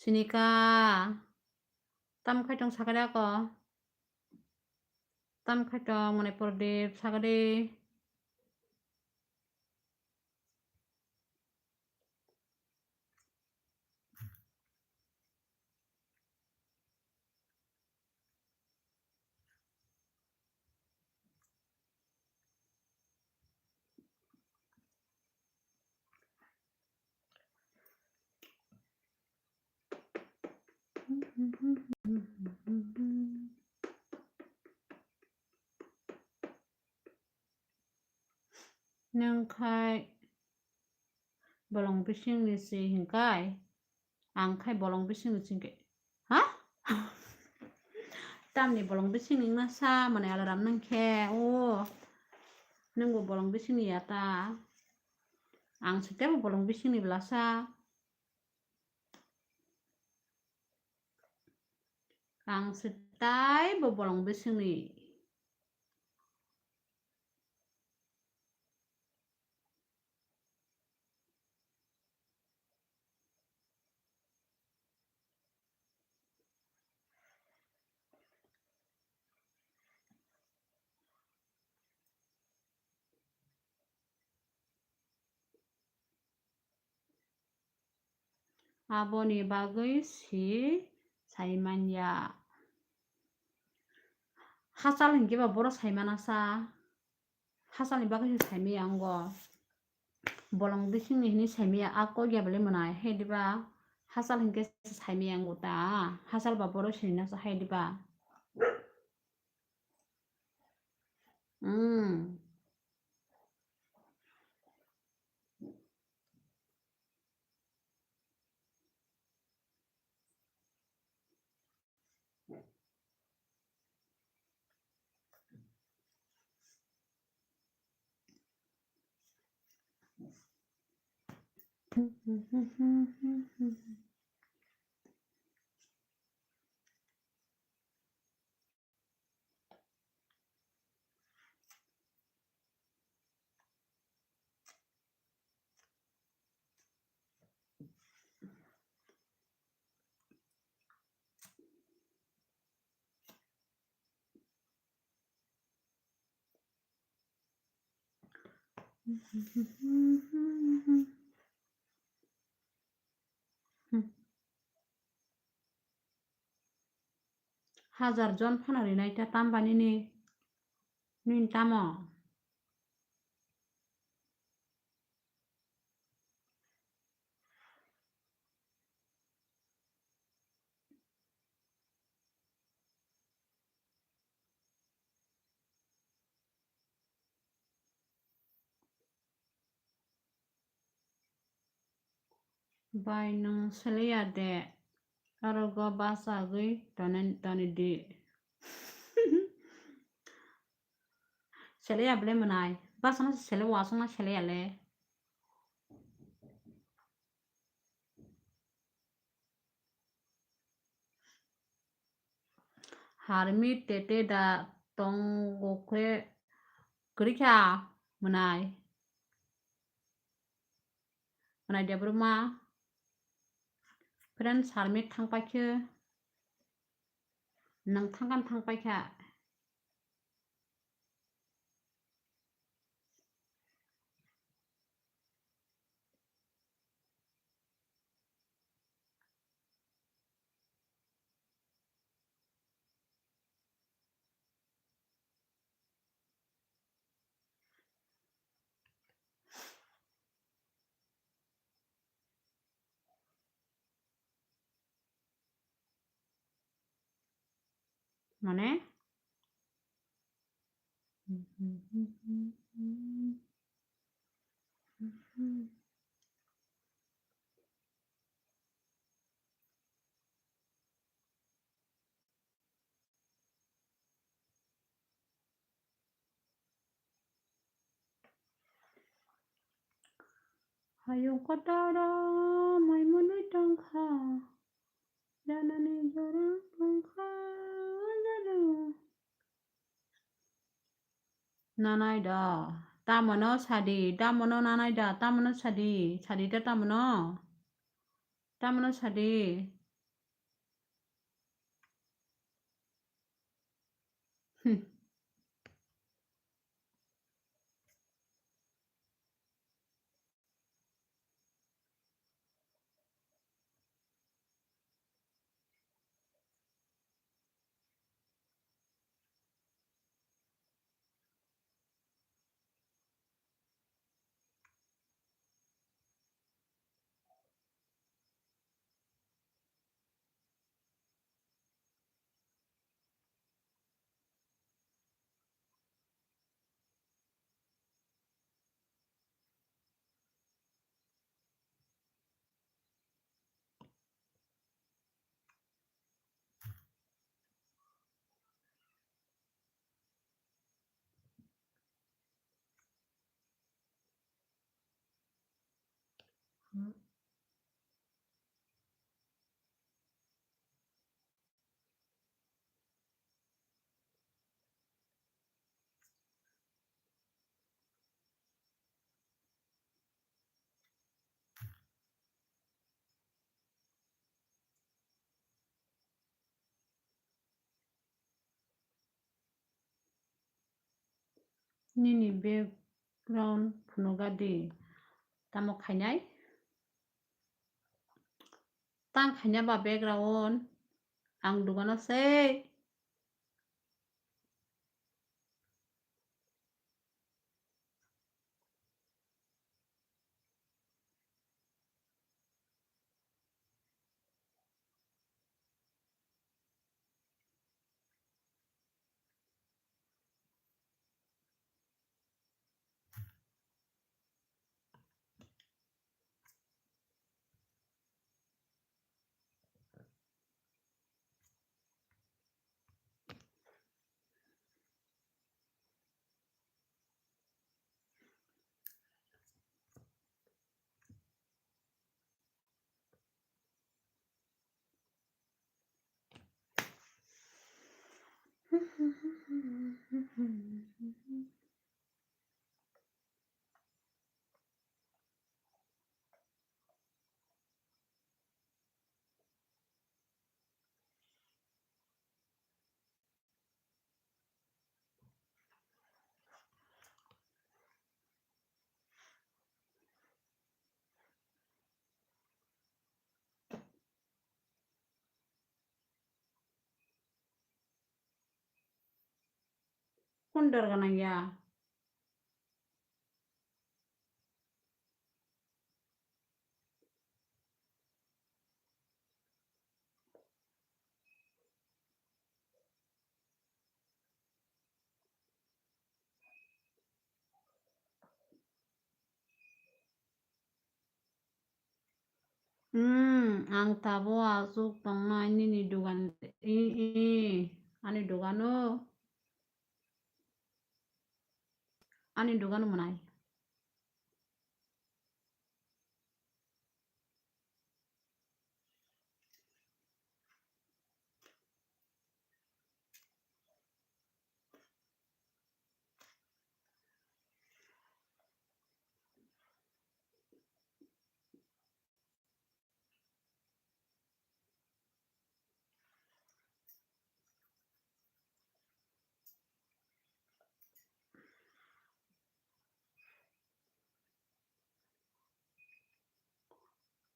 Speaker 1: सिनिका tam khaitong sakade ako tam khaitong mane Pradip sakade nang khai bolong bising ni si hingkai ang khai bolong bising ni singke ha tam ni bolong bising ni nasa mane alaram nang khe o nangbo bolong bising ni yata ang sitebo bolong bising ni blasa ang sitai bo bolong bising ni aboni bagoi si saimanya hasal hingke ba boro saimanasa hasalni bagoi saimi ango bolong bising ni hini saimi ako gyabale manai hediba hasal hingke saimi ango ta hasal ba boro sinasa hediba Hajar jon fanari naita tambani ni nin tamo bai nang seleya de arogo basa gui tani di seleya ble manai basa na sele wasong na seleya le harmi tete da tongo kwe kerja manai dia berumah friend harmi thangpaikhe nang thangkan thangpaikha mane Hayung kotara mai munui tangkha janani jora tangkha jaru nanai da tamono sadi tamono nanai da tamono sadi da tamono sadi nini background phunugadi tamo khainai tang khanya ba background ang dugano se kundar ganang ya ang tabo azuk tongna nini dugan ani dugano manai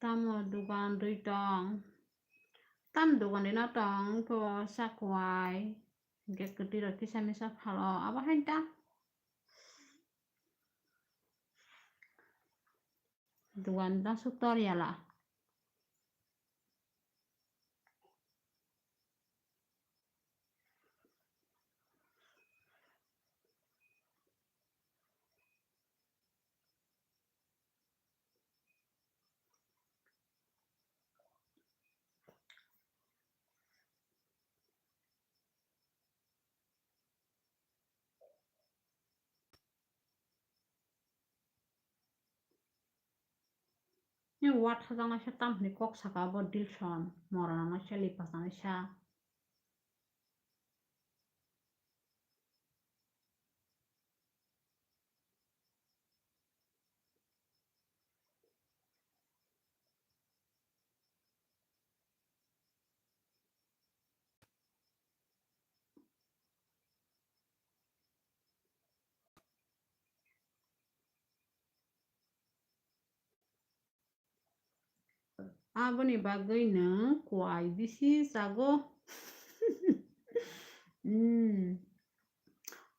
Speaker 1: tamo dugan tong tam dugan dina tong to sakwai ge kedira kisamisa phalo aba hainta dugan da sutor yala Ni wat hajang sa tam ni kok saka bo dilson morana na sa lipas na sa. Aboni bagay na kuai bisi sago.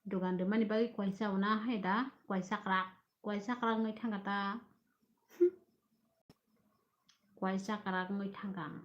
Speaker 1: Dogan de mani bagi kuai sa una hai da kuai sakrak ngai thangata kuai sakrak ngai thangang.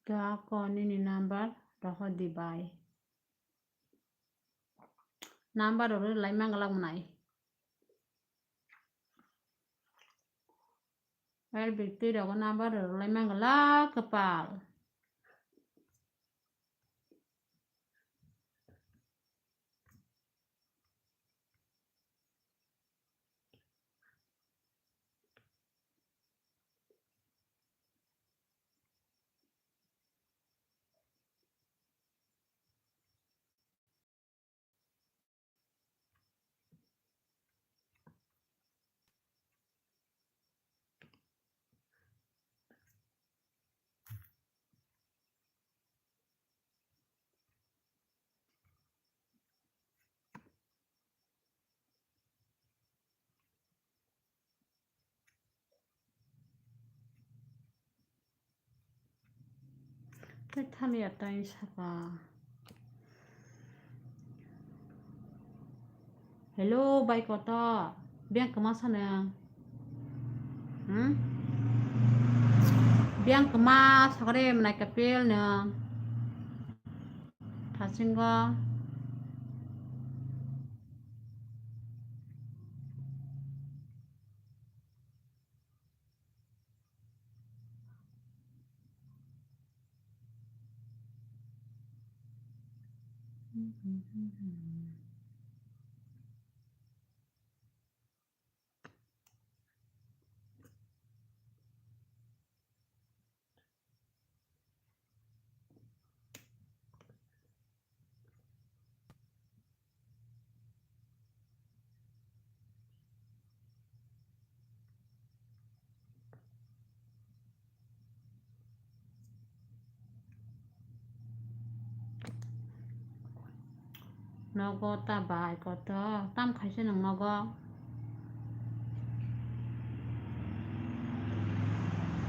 Speaker 1: Ga ko ni number doho di bai. Number ro lai mangalang nai. El bikti do ko number ro lai mangala kepal. Thani atai saka. Hello bai kota. Biang kemasa nang? Biang kemas sakare menai kapil nang. Thasingga. Nogo ta bai kota. Tam khaise nang nogo.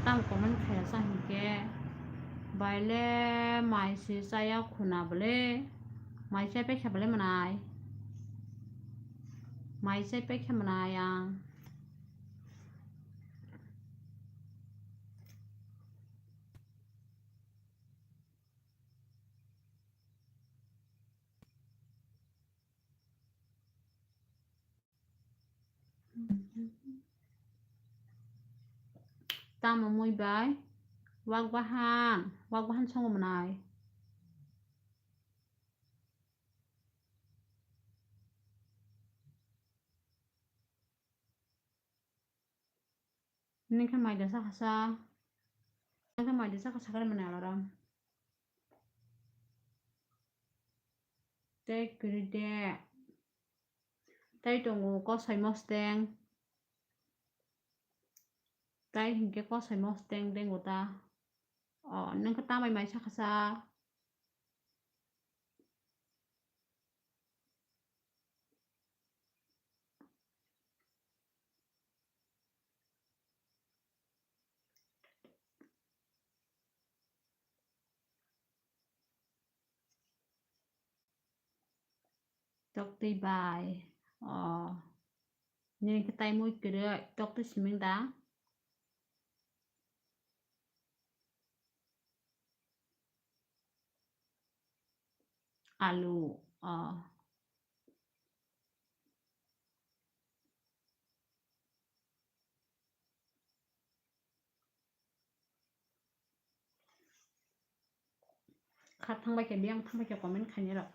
Speaker 1: Tam komen khaya sa hike. Baile mai si saya khuna bole. Mai sai pe khabale manai. Mai sai pe khamanai yang. Tama muy bay. Wagbahan song menai. Ini kan mai dasa kasa. Ini kan mai dasa kasa kan menai alarm. Take gede. Tai tunggu ko sai mosteng. Tai hingke ko sai mosteng deng gota. Oh, nang kata mai sa kasa. Tok ti bai. Oh. Ini ketai muy gede. Tok tu siming ta. Alu. Oh. Khát thăng bay cái biang thăng bay cái comment khai nhớ rồi.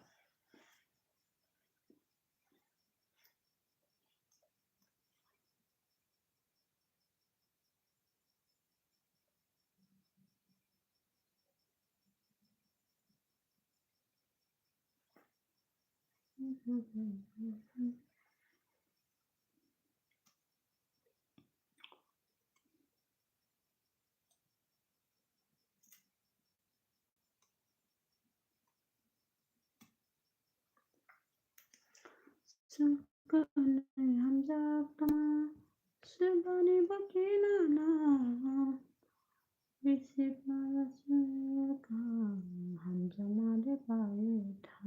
Speaker 1: Sekarang hamzah tama sebani bakinana bisip malaseka hamzah made paetha.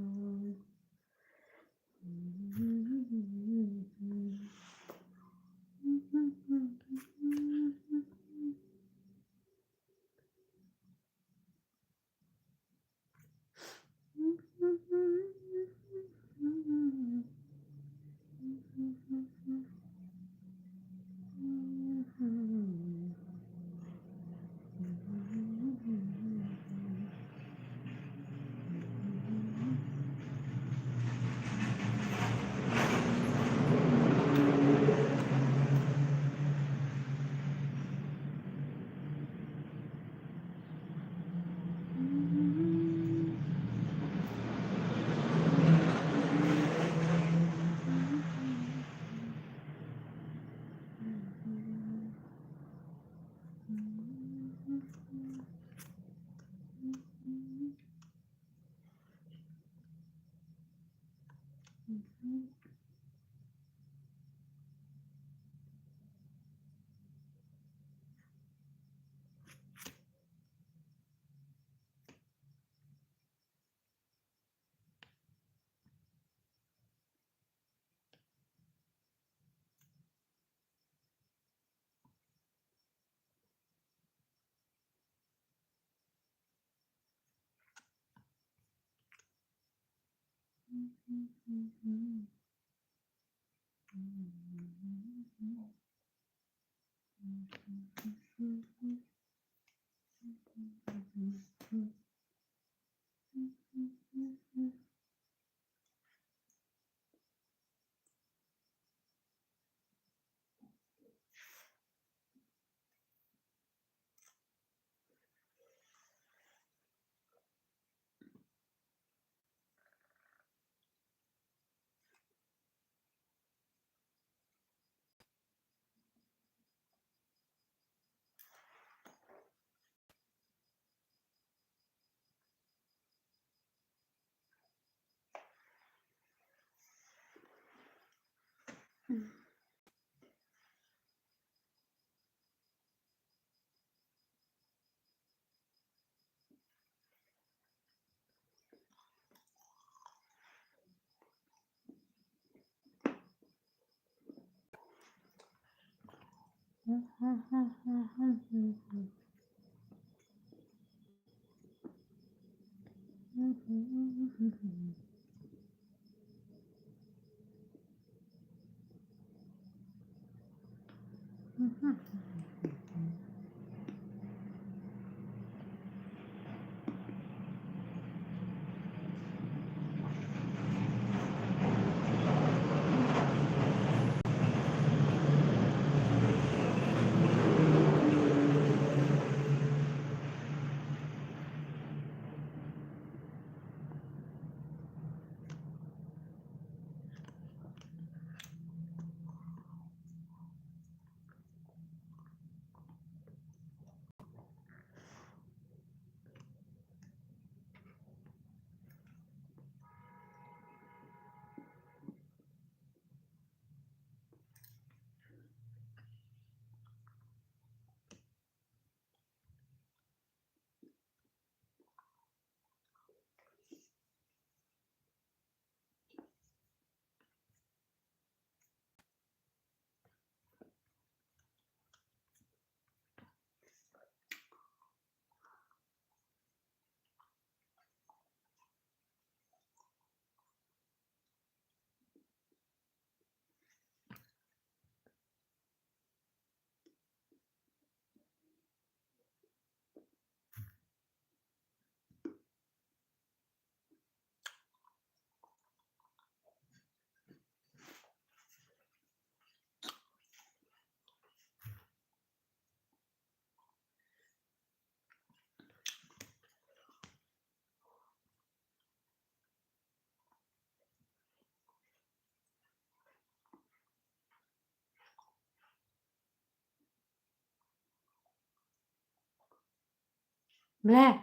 Speaker 1: Bleh.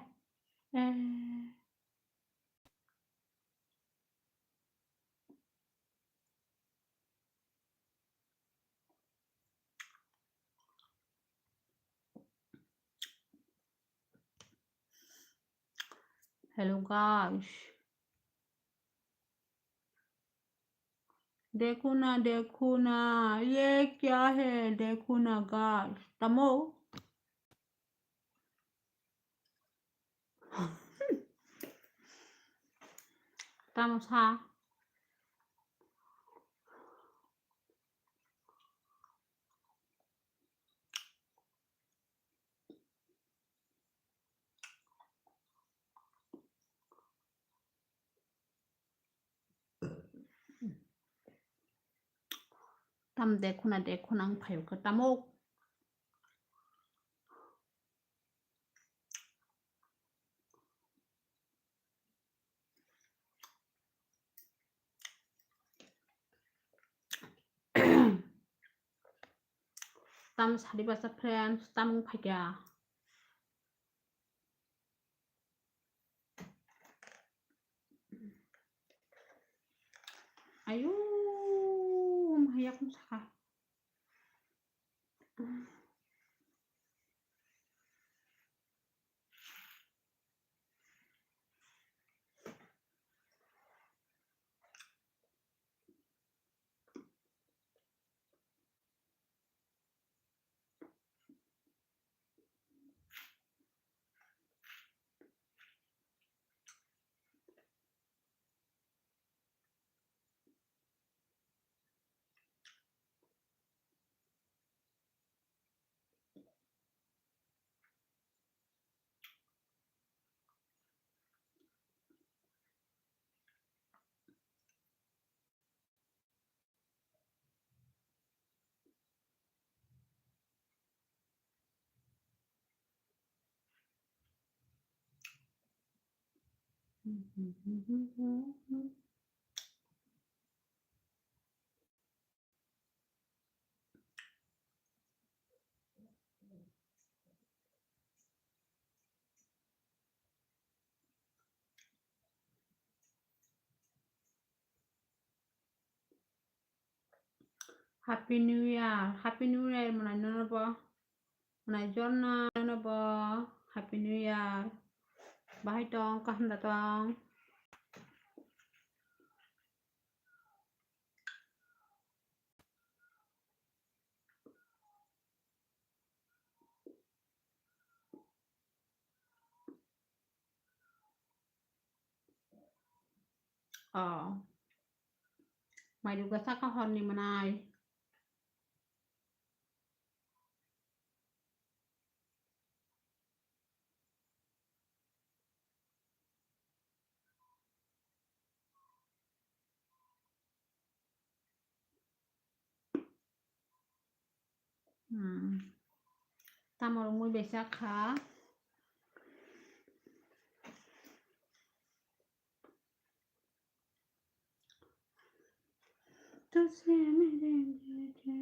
Speaker 1: Hello guys. देखो ना ये क्या है, देखो ना guys. Tamo. Tamo sa. Tam देखो ना ang payo ka tamo. Tam sari bahasa friends, tam paya. Ayo, mahayak mo saka. Happy New Year mana nono ba? Mana Jonna nono ba? Happy New Year. Bahai tong kaham datang. Mai juga saka hon ni manai. Tamor muy besa kha. तुझसे मेरे जैसे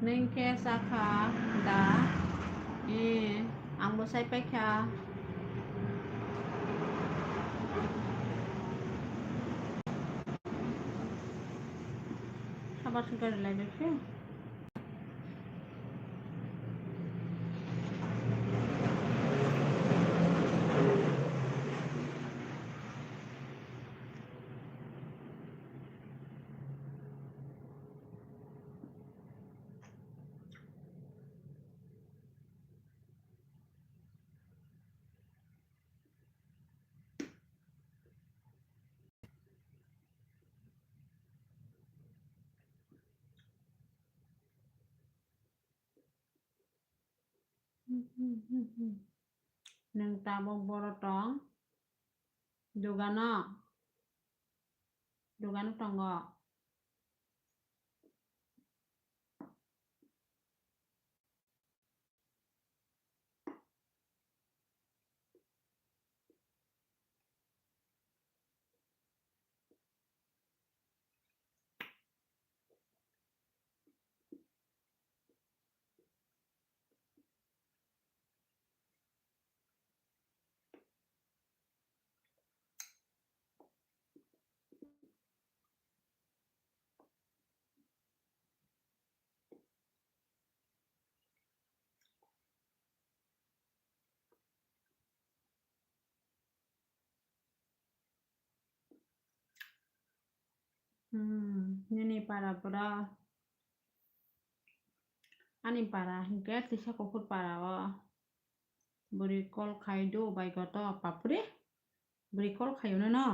Speaker 1: Neng kesa kha da ang mo say pa kha sabar sudah lagi sih neng tabok borotong dogano tongo ini para bra ani para hingga tisa kokut para beri kol kaido bai goto papre beri kol kayo no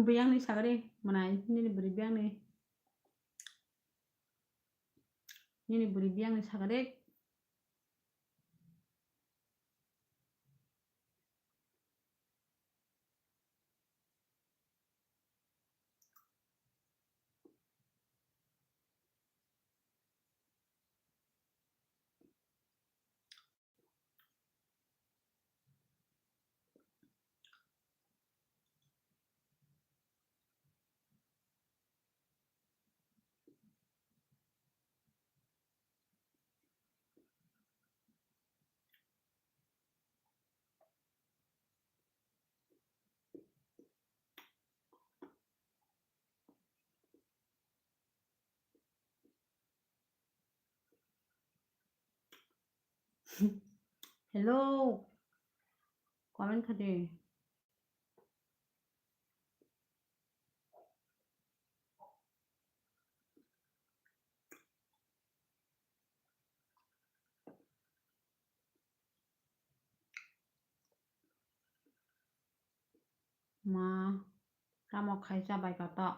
Speaker 1: biang ni sagare mana ini beri biang ni sagare hello comment khade ma tamok khaisa bai goto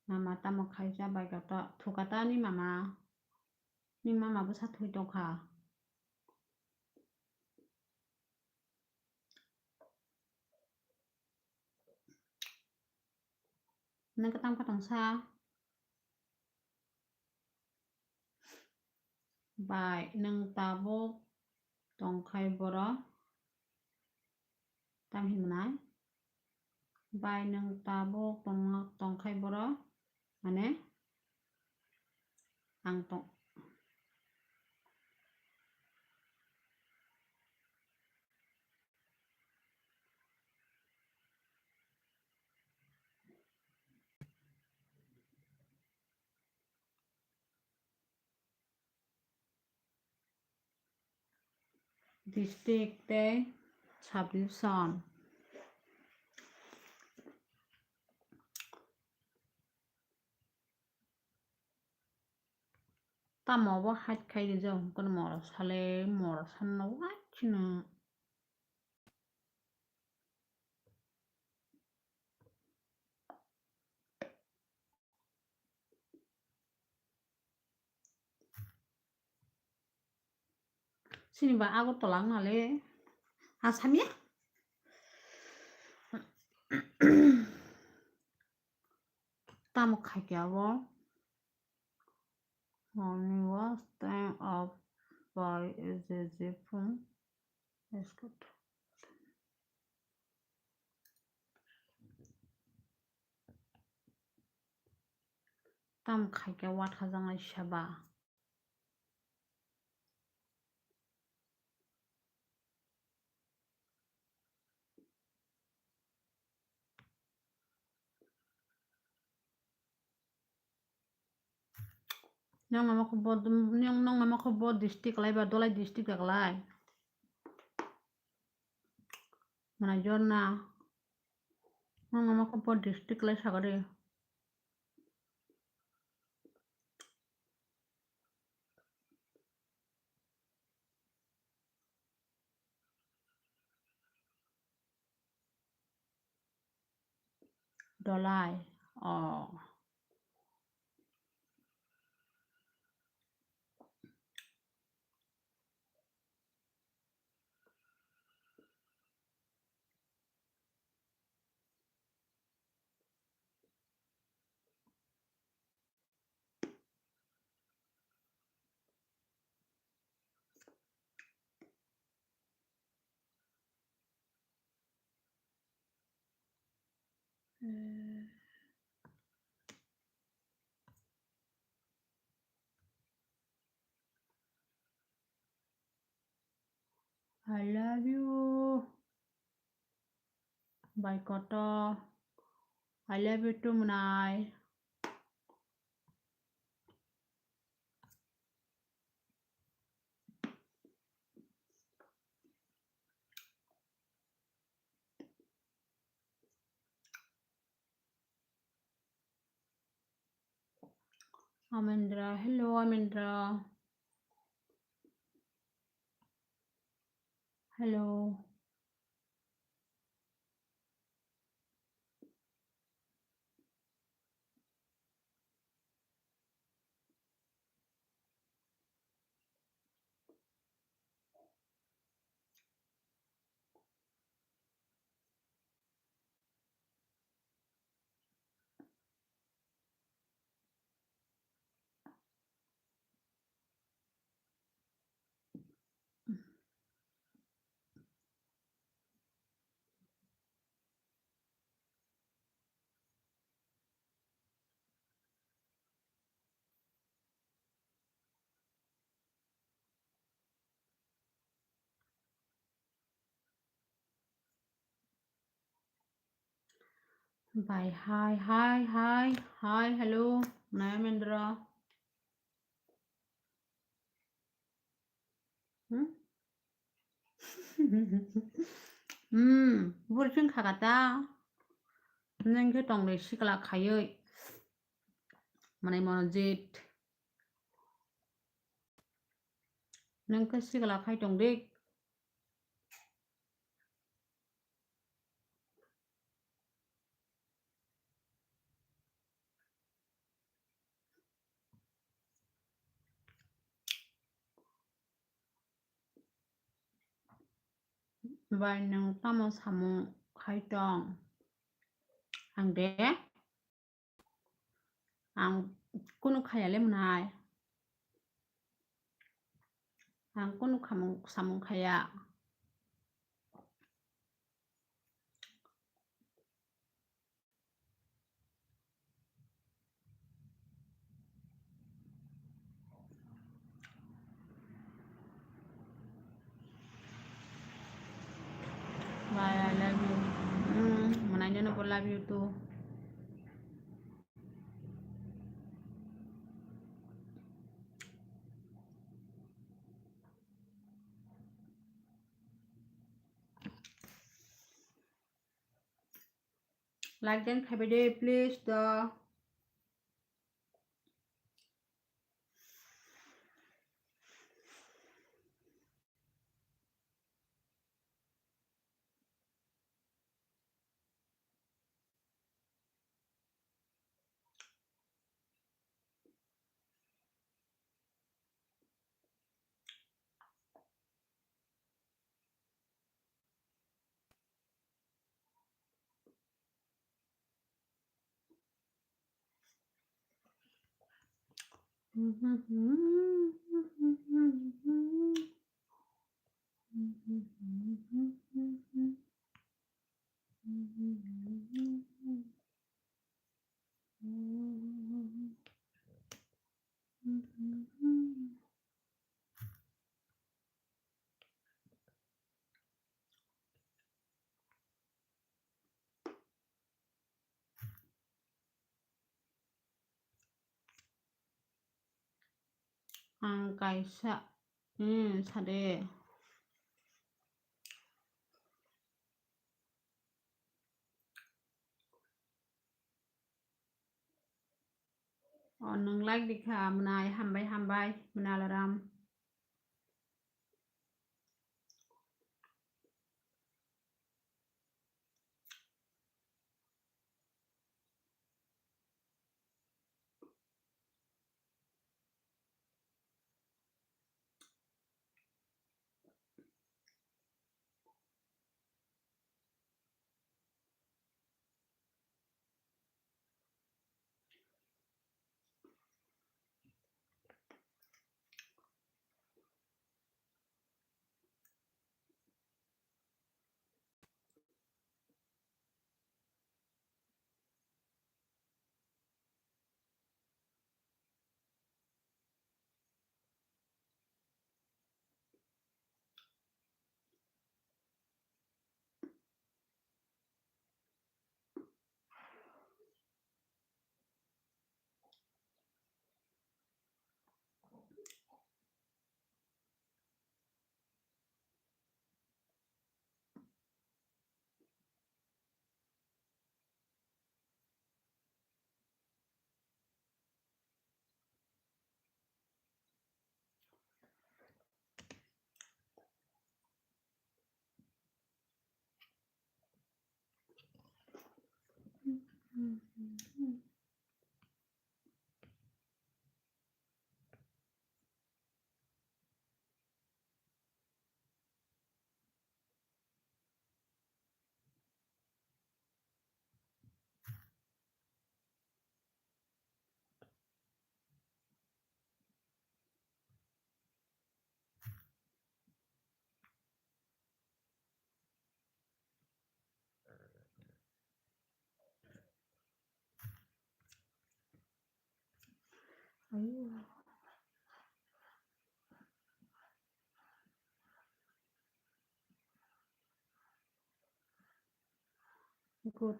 Speaker 1: mama tamok khaisa bai goto thukata ni mama bu sathui tokha nang katang sa bai nang tabok tongkhai boro tam hin manai bai nang tabok tongkhai boro mane ang tong district te 26 son tamo bo hat khai de jong kon mor sale mor san no Cina. Sini ba aku tolong nale. Asamnya? Tamu kaya wo. Honey was stand up by the phone. Let's go. Tamu kaya wat hazang shaba. Nyong nama ko bod district lai ba dolai district lai. Mana jorna. Nyong nama ko bod district lai sagare. Dolai. Oh. I love you. Bye koto. I love you too Munai. Amendra. Hello Amendra. Hello. Bye. Hi. Hello. Munai Amendra. Burjing kagata. Neng ke tong le sikala khayoi. Manai monojit. Neng ke sikala khay tong dik. Bye neng tamo samu khay tong. Ang de. Ang kunu khayale munai. Ang kunu samu khaya. Bye, I love you. Munai no love you too. Like then have a day, please. The Angkaisa sade nang like di ka menai hambai menalaram ayo good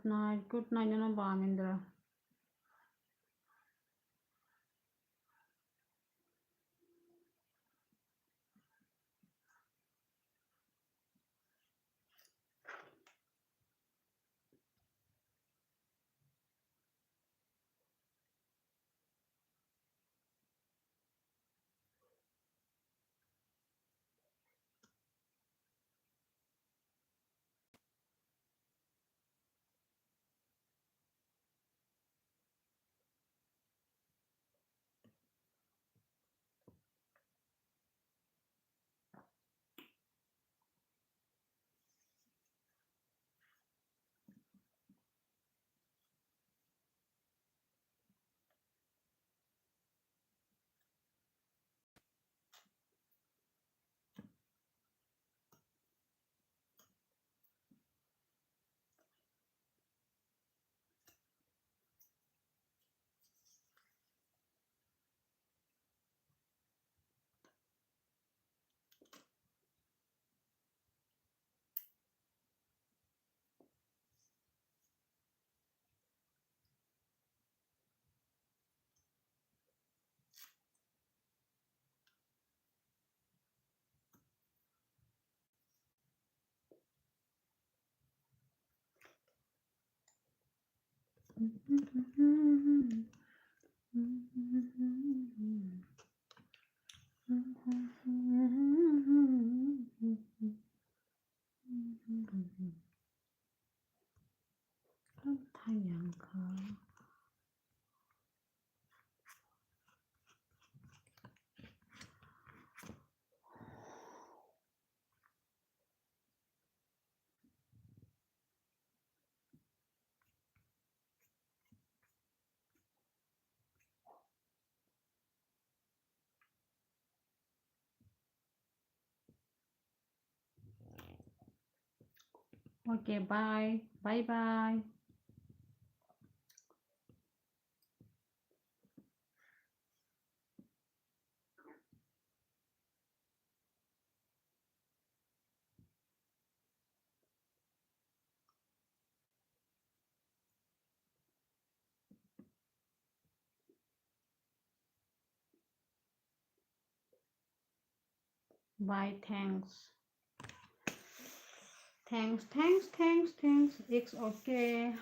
Speaker 1: night na Bamindra Tayangka Okay, bye. Bye bye. Bye, thanks. Thanks. It's okay.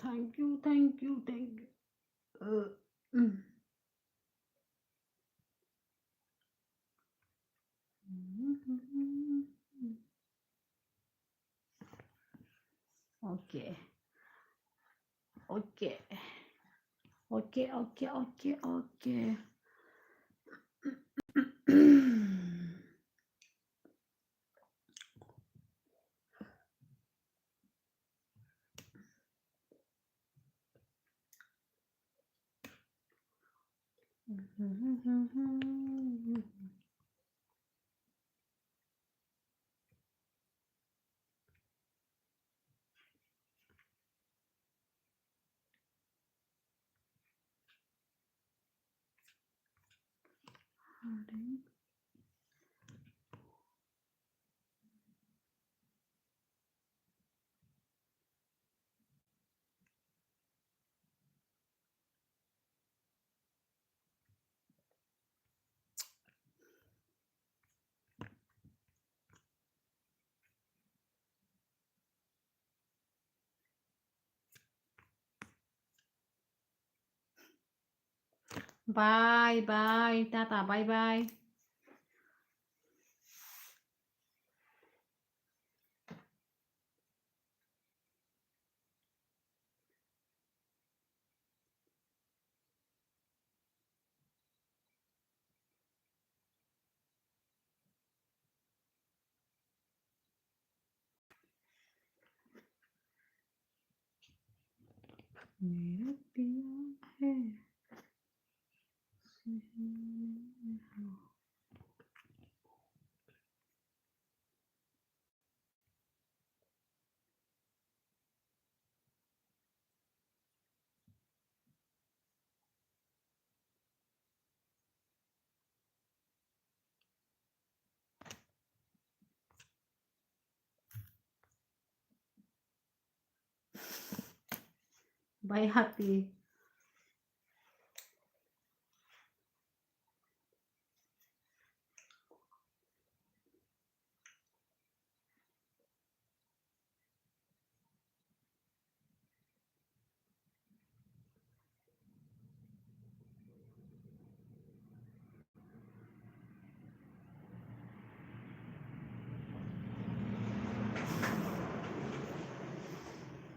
Speaker 1: Thank you. Mm. Okay. Okay. Bye. Tata, bye. मेरा पिया है baik hati.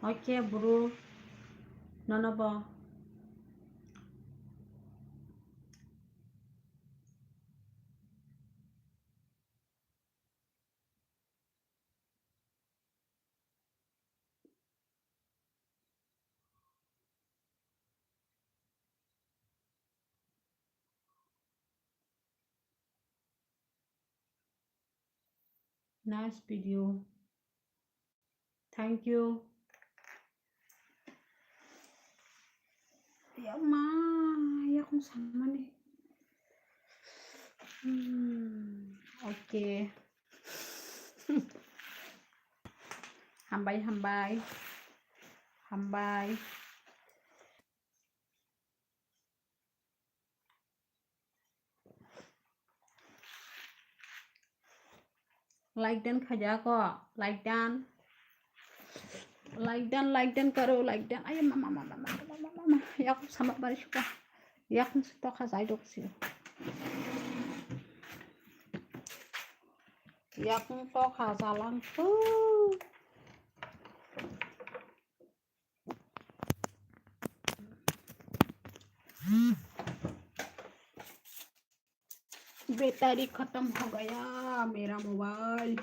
Speaker 1: Oke, bro. Nonaba. Nice video. Thank you. Ya ma, ya kung sama nih. Oke. Hambai. Like dan khaja ko. Like dan karo. Like dan. Ayo mama. Ya kung sama bari suka. Ya kung to khazai dok sih. Ya kung to khazalan tuh. Battery खत्म हो गया मेरा mobile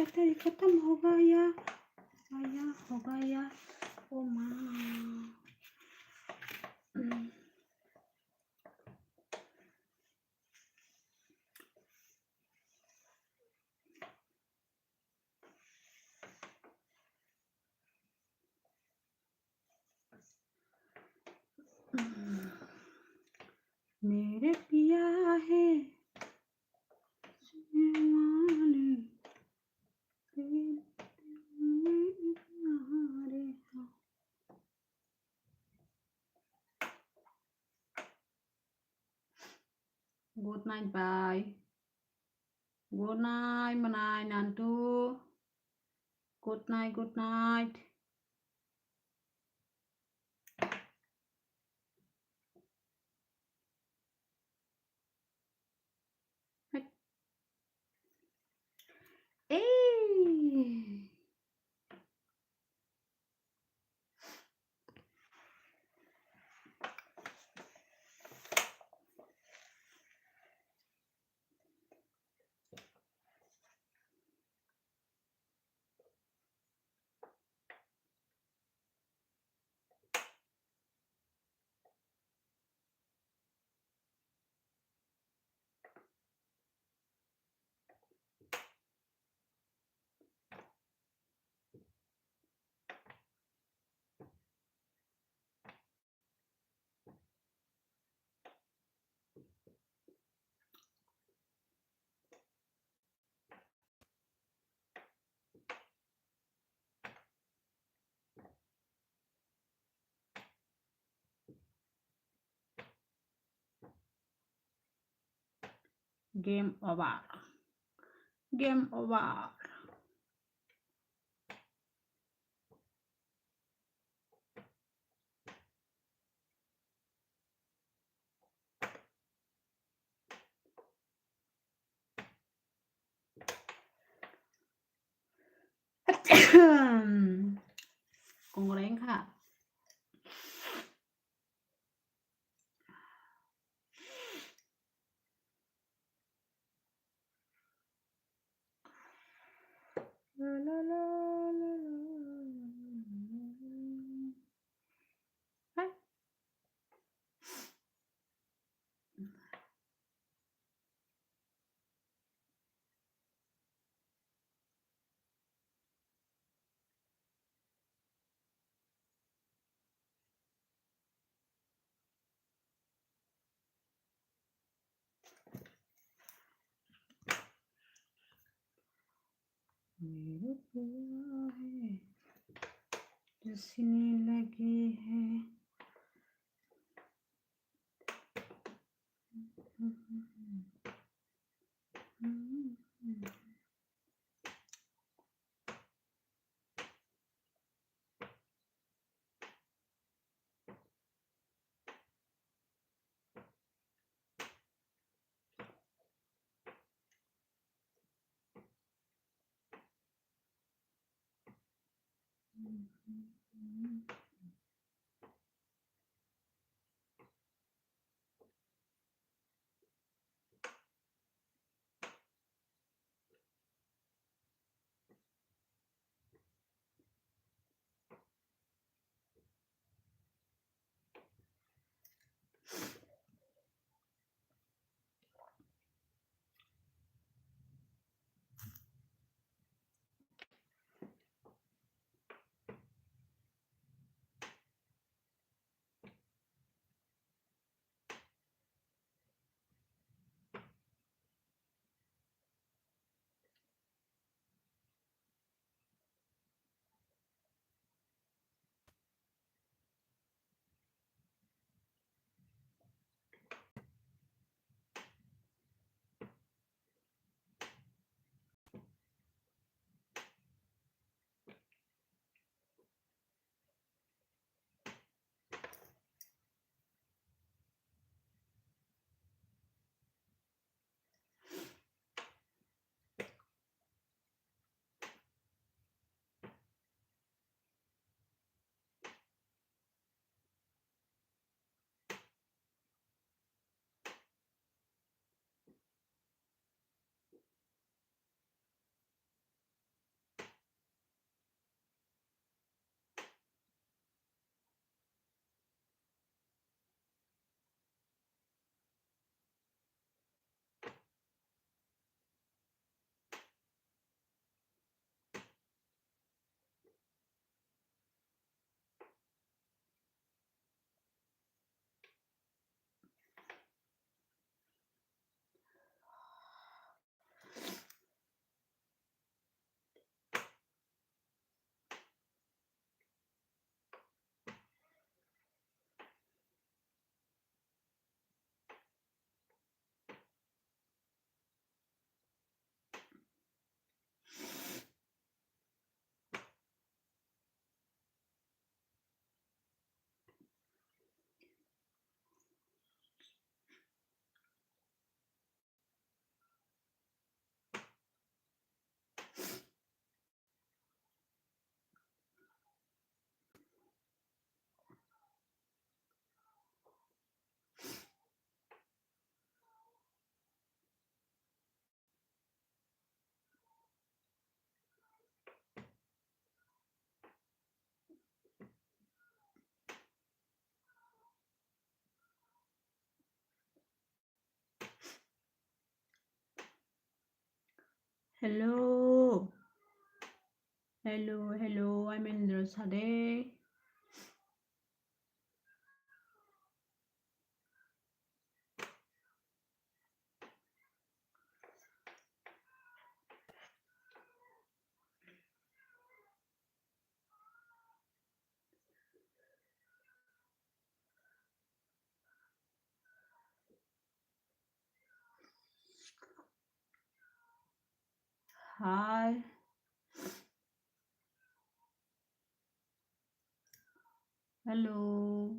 Speaker 1: छतरी खत्म हो गया हो गया ओ माँ मेरे पिया है Good night, bye. Good night, Manai Nantu. Good night, good night. Hey. Game over. Game over. Con goreng kak. La la la la la. मेरे पिया है हंसने लगी है Hello. Hello, I'm Indra Sade. Hi. Hello.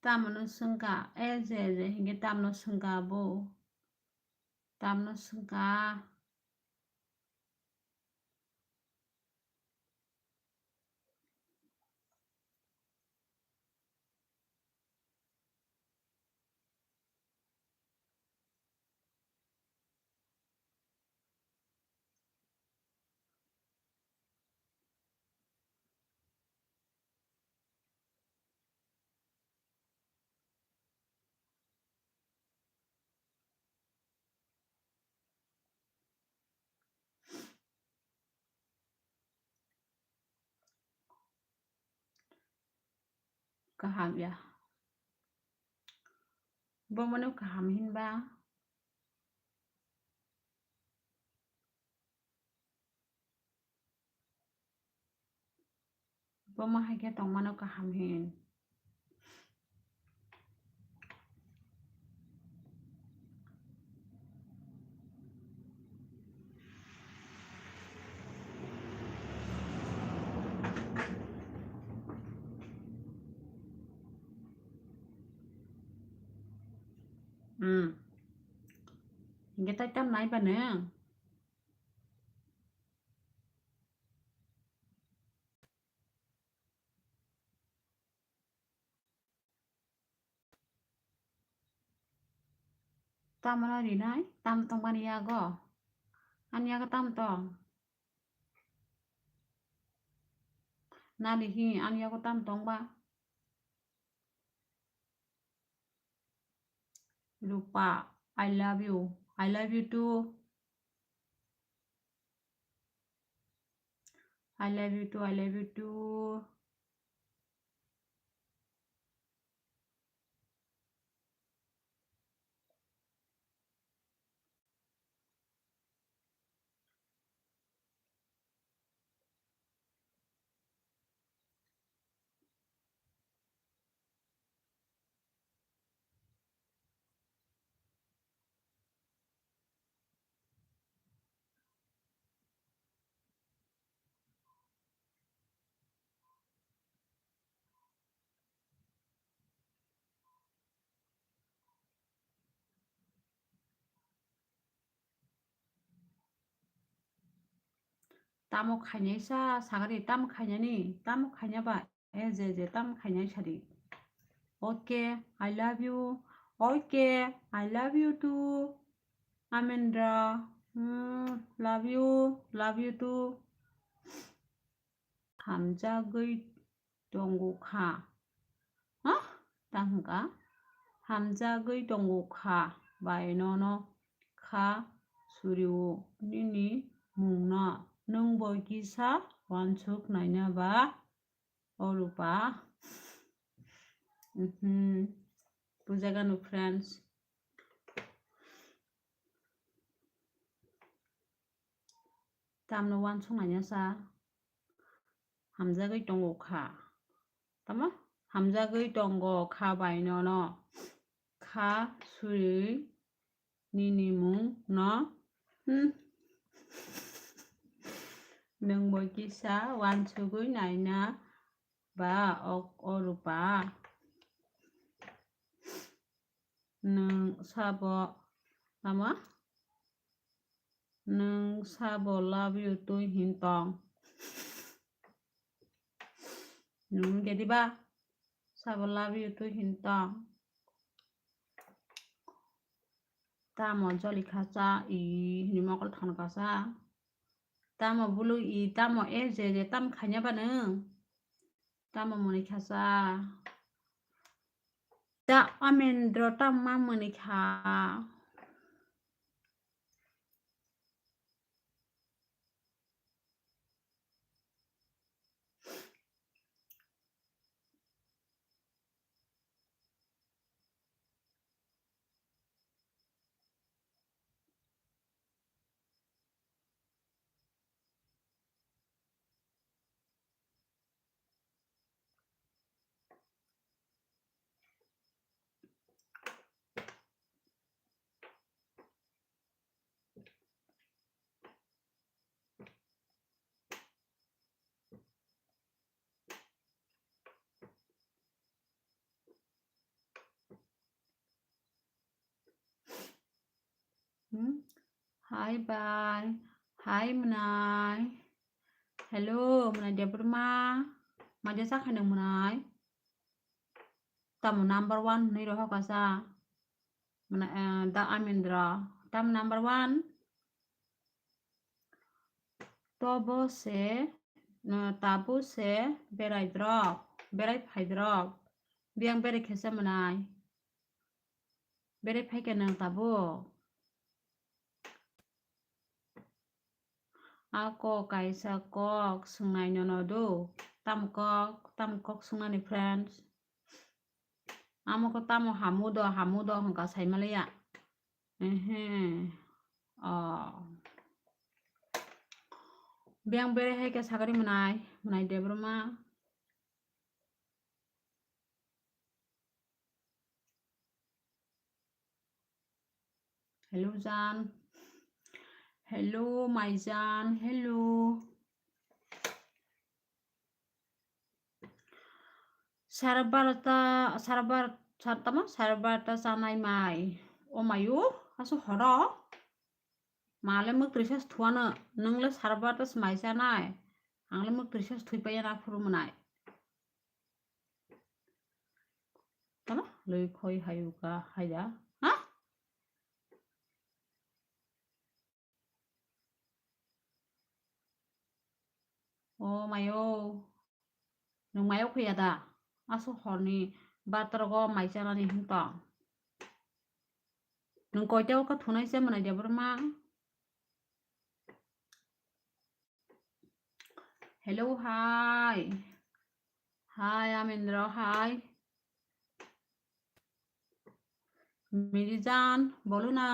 Speaker 1: Tamno sengka eze hinga tamno sengka bo. Tamno sengka. Kaham ya. Bo mano kaham hin ba. Bo ma hai ke tong mano kaham hin. Hinga tay tam nai ba nè. Tam mana di nai. Tam tong ban ya go. An ya ka tam tong. Na di hi an ya ko tam tong ba. Lupa. I love you. I love you too. I love you too. I love you too. Tamo khanya sa sagari tam khanya ni. Tam khanya ba. Eze tam khanya sari. Okay, I love you. Okay, I love you too. Amendra. Love you. Love you too. 함작의 동국하. 당가. 함작의 동국하. 바이노노. 카. 수리우. 니니. 뭉나. 능보기사. 완축 나이나바. 어루바. Bujagan friends. Tamno wan chung nanya sa. Hamzagui tongo kha. Tama? Hamzagui tongo kha baino no. Kha suri nini mung no. Nung boy kisa wan chugui naina ba ok orupa. Nung sabo. Tama? Nung sabo love you to hintong. Nung jadi ba? Sabo love you to hintong. Tamo joli kasa I hinimokol thon kasa. tamo bulu I tamo je tam khanya ba nung tamo muni khasa da amendro tam ma muni kha Hai bye hai menai hello menai dia berma maja sa khandang menai tamu number 1 ni roho kasa menai da amendra tam number 1 tobo se tabu se berai drop berai phai drop biang berai khesa menai berai phai kenang tabu ako kaisa kok sungai nyonodo tam kok sungai ni friends amo ko tamo hamudo hongka sai malaya biang bere hai ke sagari menai debroma hello Jan hello my Jan hello sarbarta sanai mai o mayu aso horo male mek trisas thuana nongle sarbarta mai sanai angle mek trisas thui paya na furu menai tama loi khoi hayuka haya ha o mayo nung mayo khoya da aso horni batrago maisana ni hinta nung koitao ka thunai se menai debroma hello hi Amendra hi मेरी जान बोलो ना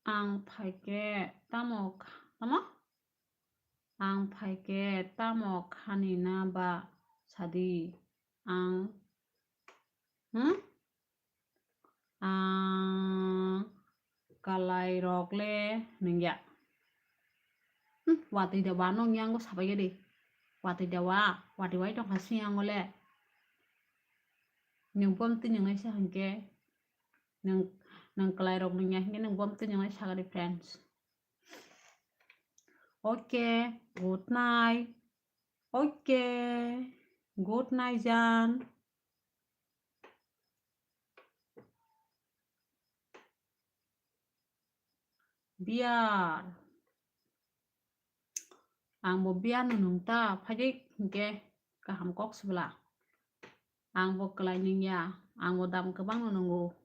Speaker 1: ang phaike tamok tama ang phaike tamok khani na ba sadi ang ang kalai rokle ningya wati dawa nong yang ko sabai de wati dawa wati wai tong hasi ang ole nung pom tin yang ai sa hanke nang kalai rok ningya hinge nang pom tin yang ai sagari friends okay good night okay good night Jan biar ang bo biar nung ta phadik hinge kaham kok sebelah ang bo kalai ningya ang bo dam kebang nunggu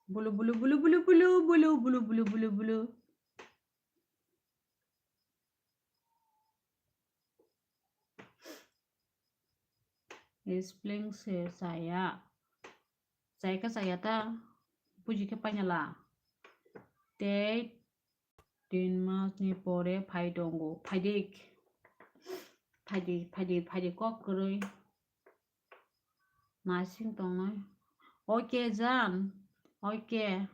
Speaker 1: bulu bulu bulu bulu bulu bulu bulu bulu bulu bulu explain se saya ke saya ta puji ke panyala te din mas ni pore phai dongo phaidik kok kurui nasing tongai okay Jan okay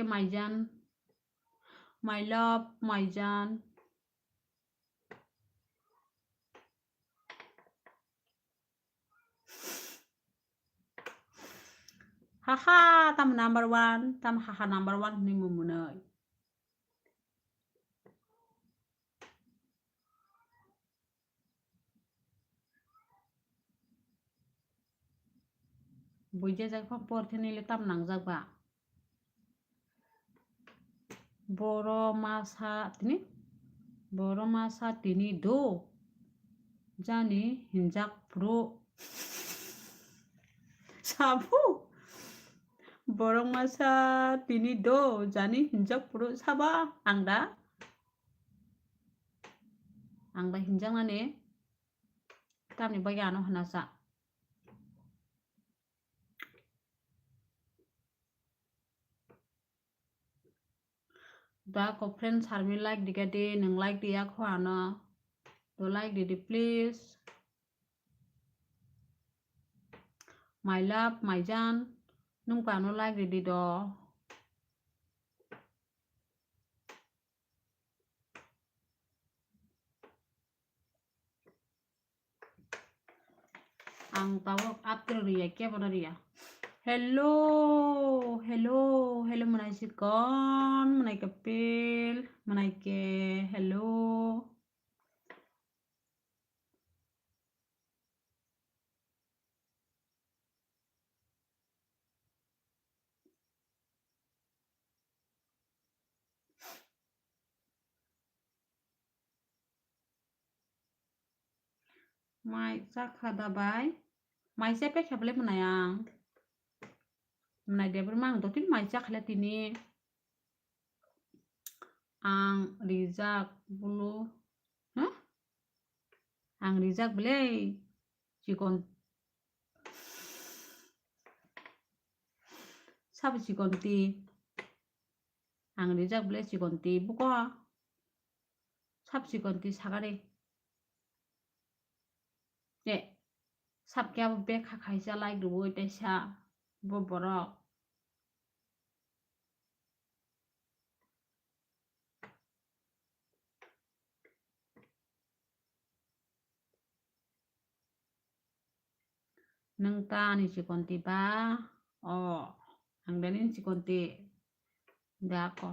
Speaker 1: my Jan my love, my Jan. Haha, tam number one, tam haha number one ni mumunay. Buja jak pang porte nile tam nang jak ba. Boro masa tini do. Jani hinjak pro. Sabu. Borong masa tini do. Jani hinjak pro saba. Angda hinjak nane. Tam ni bagano hanasa. Da ko friend sarmi like digade nang like dia ko ana. Do like di please. My love, my Jan. Nung pa no like di do. Ang tawag after ria kya pada ria. Hello menai si kon, menai kepil, menai ke hello. Mai sakada bai. Mai sepe khabele menayang. Menai dia bermang totin mai sakhle tini. Ang rizak bulu. Hah? Ang rizak beli. Cikon. Sab cikonti. Ang rizak beli cikonti buka. Sab cikonti sagare. 네, 삽기하고 백하 가이자 like 누구 이때샤 뭐 보러 nengta ni si konti ba oh ang danin si konti dako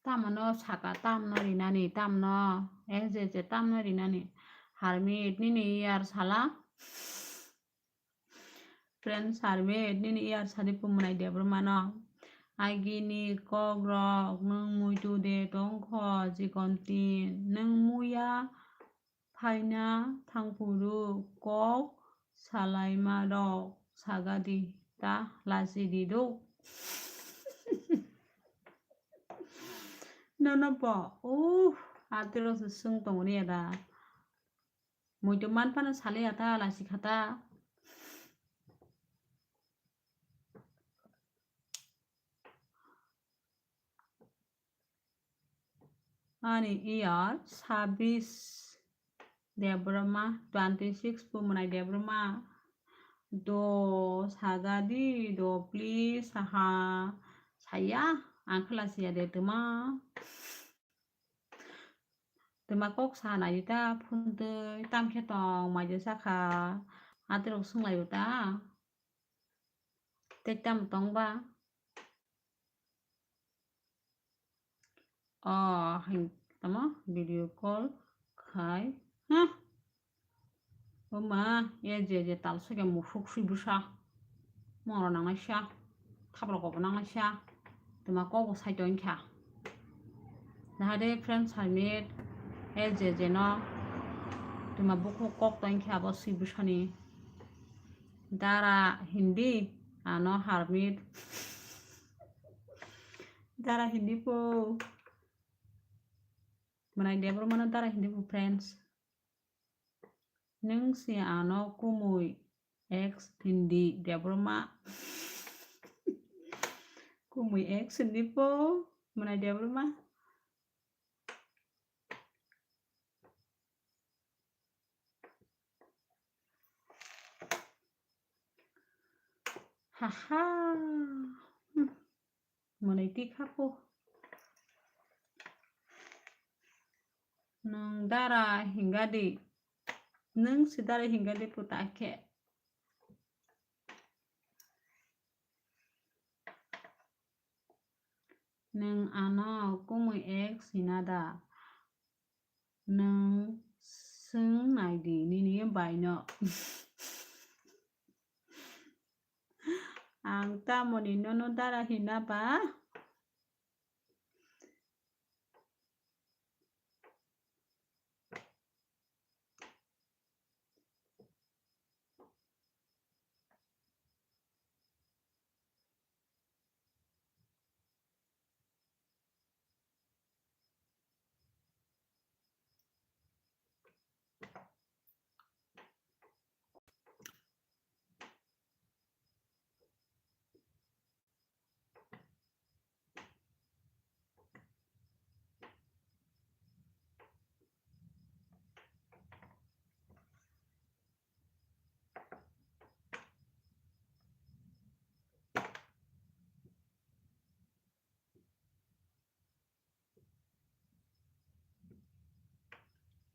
Speaker 1: tamano saka tamno rinani tamno exje tamno rinani harmit nini yar sala friend sarmit nini yar sadi pumunai dia bermana agini kogrok nung muitu de tongkho jikonti nung muya phaina thangpuru kok salaima rok sagadi ta lasidi do no po atiro sung tongni ada muitu man pana sale ata lasi khata Ani year 26 Debroma 26 pumunai Debroma do sagadi do please saha saya angkla sia de tema kok sana yuta punte tam ketong maje saka atrok sunglai yuta tetam tongba hình tama video call khai ha mà je tal so ke mufuk sui busa moro nang na sha thablo ko nang na sha tema ko bo sai ton kha na de friends harmit je no tema buku kok ton kha bo sui busa ni dara hindi ano harmit dara hindi po manai dia mana dara hindi po friends neng si ano kumui X hindi dia berma kumui X hindi po mana dia berma haha mana tik hapo nang dara hingga di neng si dara hingga di putake neng ano kumui X sinada neng seng nai di ni bai no ang tamo ni nono dara hinaba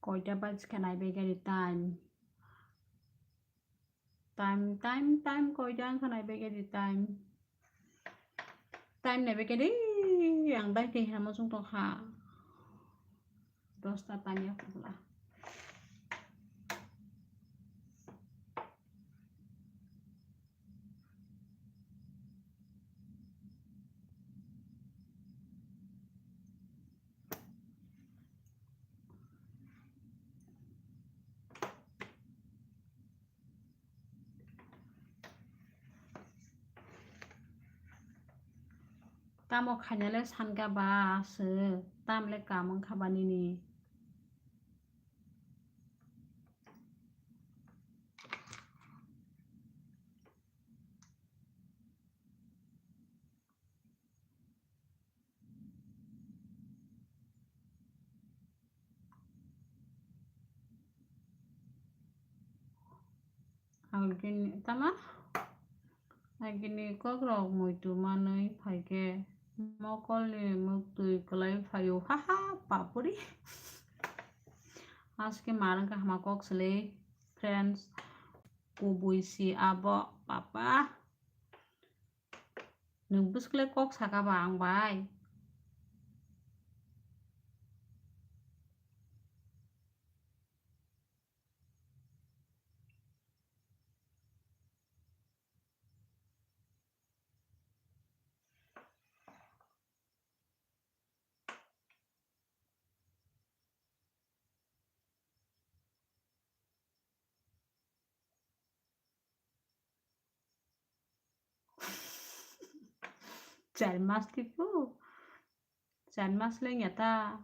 Speaker 1: koida baj kanai begari time koida kanai begari time ne begari yang dai ke hamo sung to ha dosta tanya pula tamo khanyale sanga ba se tamle kamang khabani ni agin tama agini kokrok muitu manui phaike mokoli muktui kalai phayo haha papuri aske marang ka hama kok sele friends kubuisi abo papa nung buskle kok saka bang bai Chalmas tipo Chalmas le nyata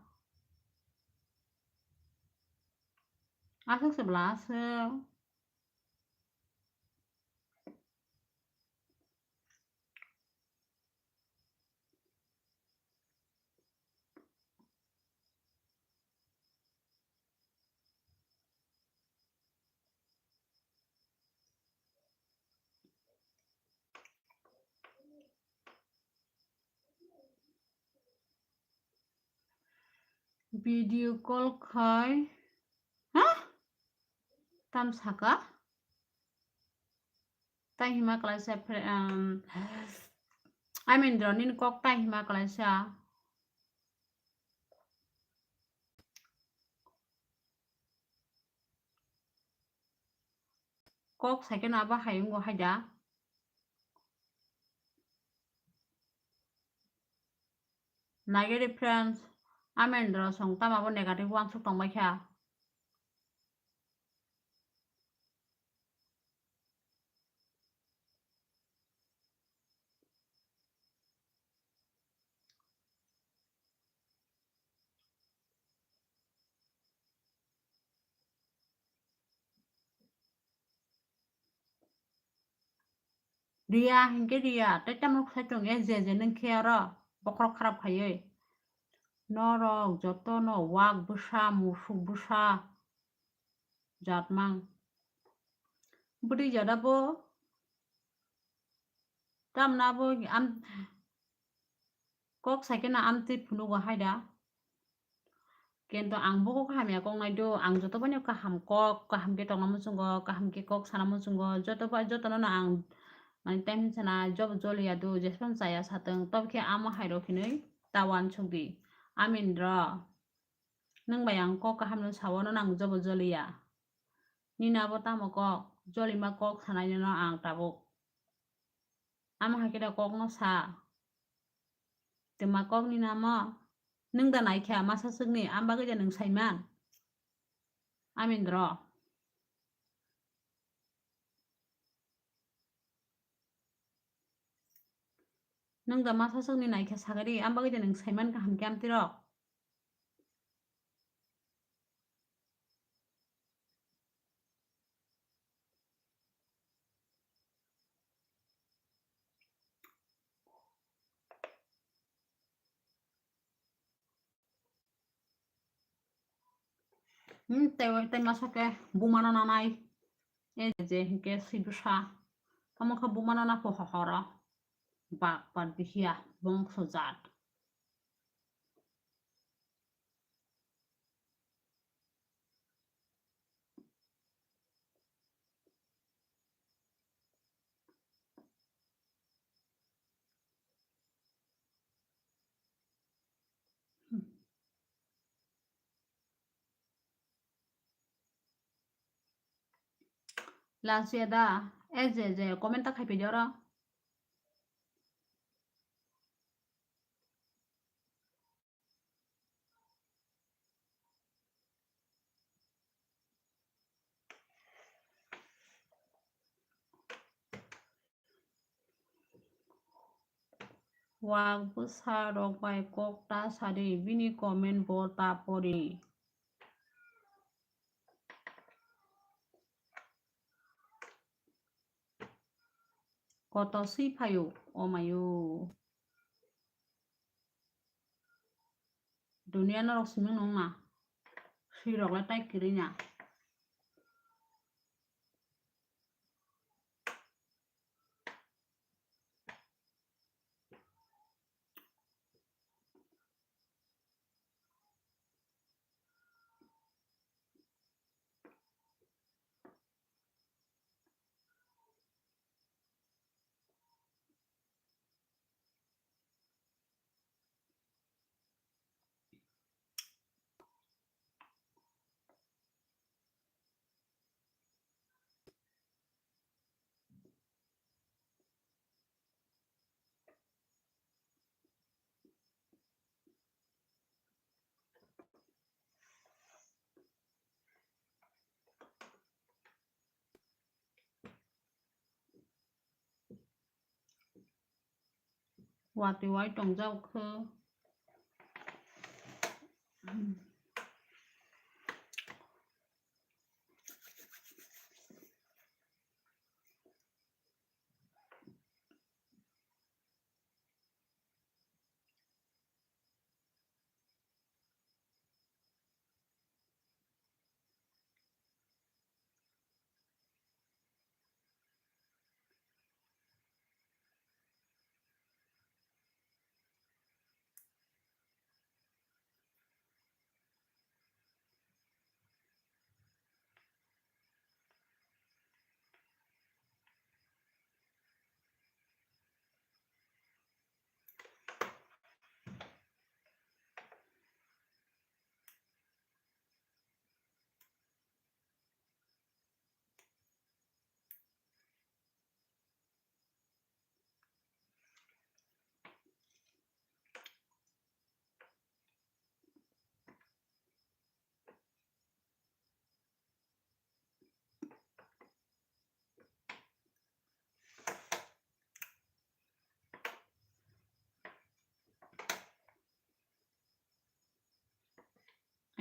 Speaker 1: asok 11 video call khai hah tam saka tai hima klasa I mean dronin kok tai hima klasa kok saike na ba hayung go haida negative friends amen dro song tam abo negative one suk tong bai kha dia hingke dia tai tam rok sai tong e je nang khe ro bokrok kharap khaioi norok joto no wak busa musuk busa jatmang budi jada bo tam na bo am kok saike na amti phunu go haida kento ang bo kaham ya kong naido ang joto banyo kaham kok kaham ke tong namu sungo kaham ke kok sanamu sungo joto no ang mani time sana job joli ya do jespan saya sateng tob ke amo hairo khinoi tawan chugdi amin ro nang bayang kok kaham no sawono nang job joli ya nina bo tamo kok joli ma kok sanai no ang tabuk amo hakida kok no sa tema kok ni nama nang da nai kha masa sugni amba ge nang saiman amin ro nang da masa sugni nai kha sagari amba ge nang saiman ka ham kyam ti ro te masa ke bumana nanai e je ke sidusa kamu ke bumana na po hora bak par bihia bong sojat lasia da e je komenta khai pe jora wak busa rok bai kok ta sari bini comment bo ta pori koto si phayo omayo dunia na rok simeng nong na si rok la tai kirinya wati wai tong jau khe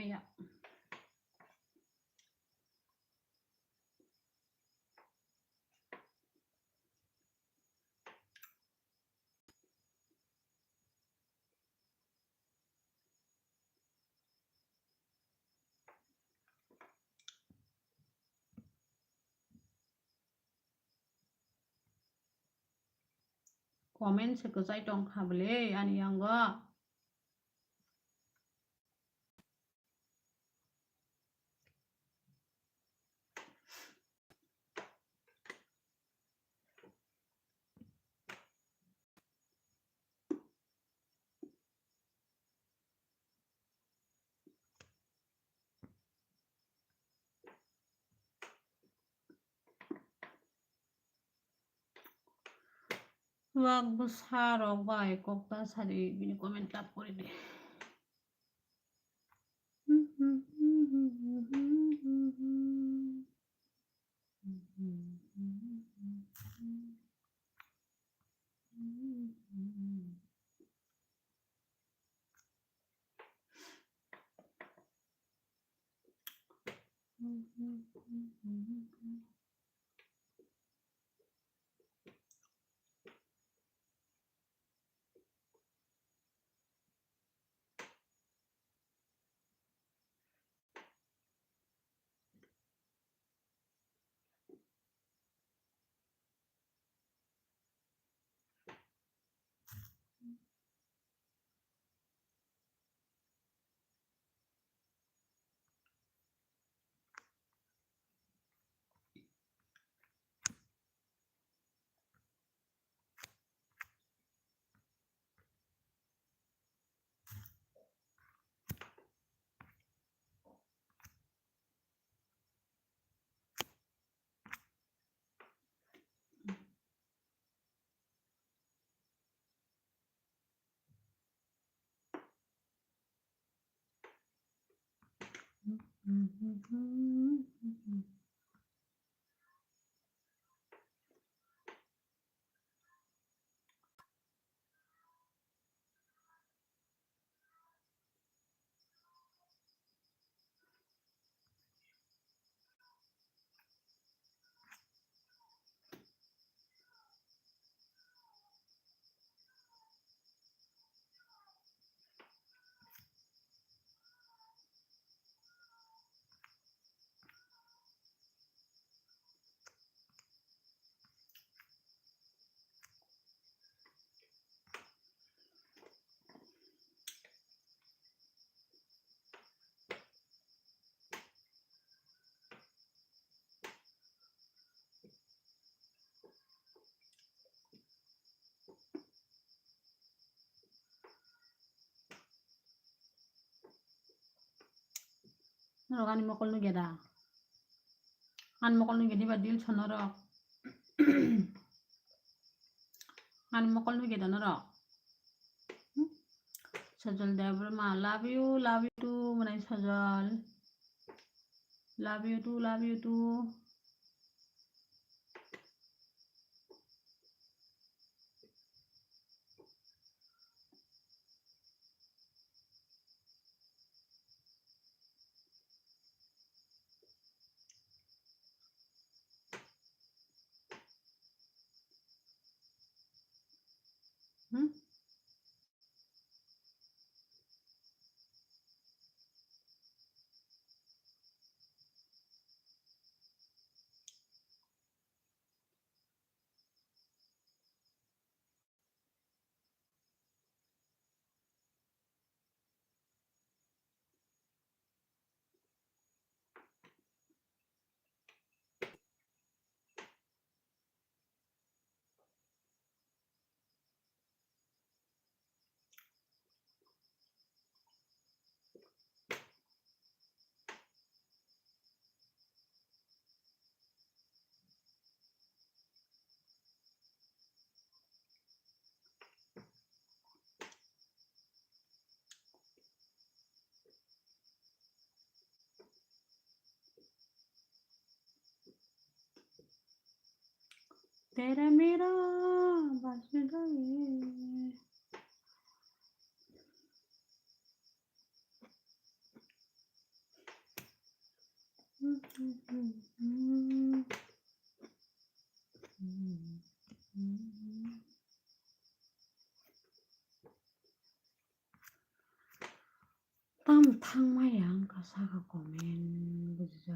Speaker 1: Ayo. Komen sekejai dong kabele ani angga. Wag besar obai kokta sari bini komen tap kori deh. Noro ani mokol nu geda. An mokol nu gedi badil sonoro. An mokol nu geda noro. Sajal Deborah ma love you too menai Sajal. Love you too. तेरा मेरा बस गए 땀 탕마양 가사가 고멘 그죠?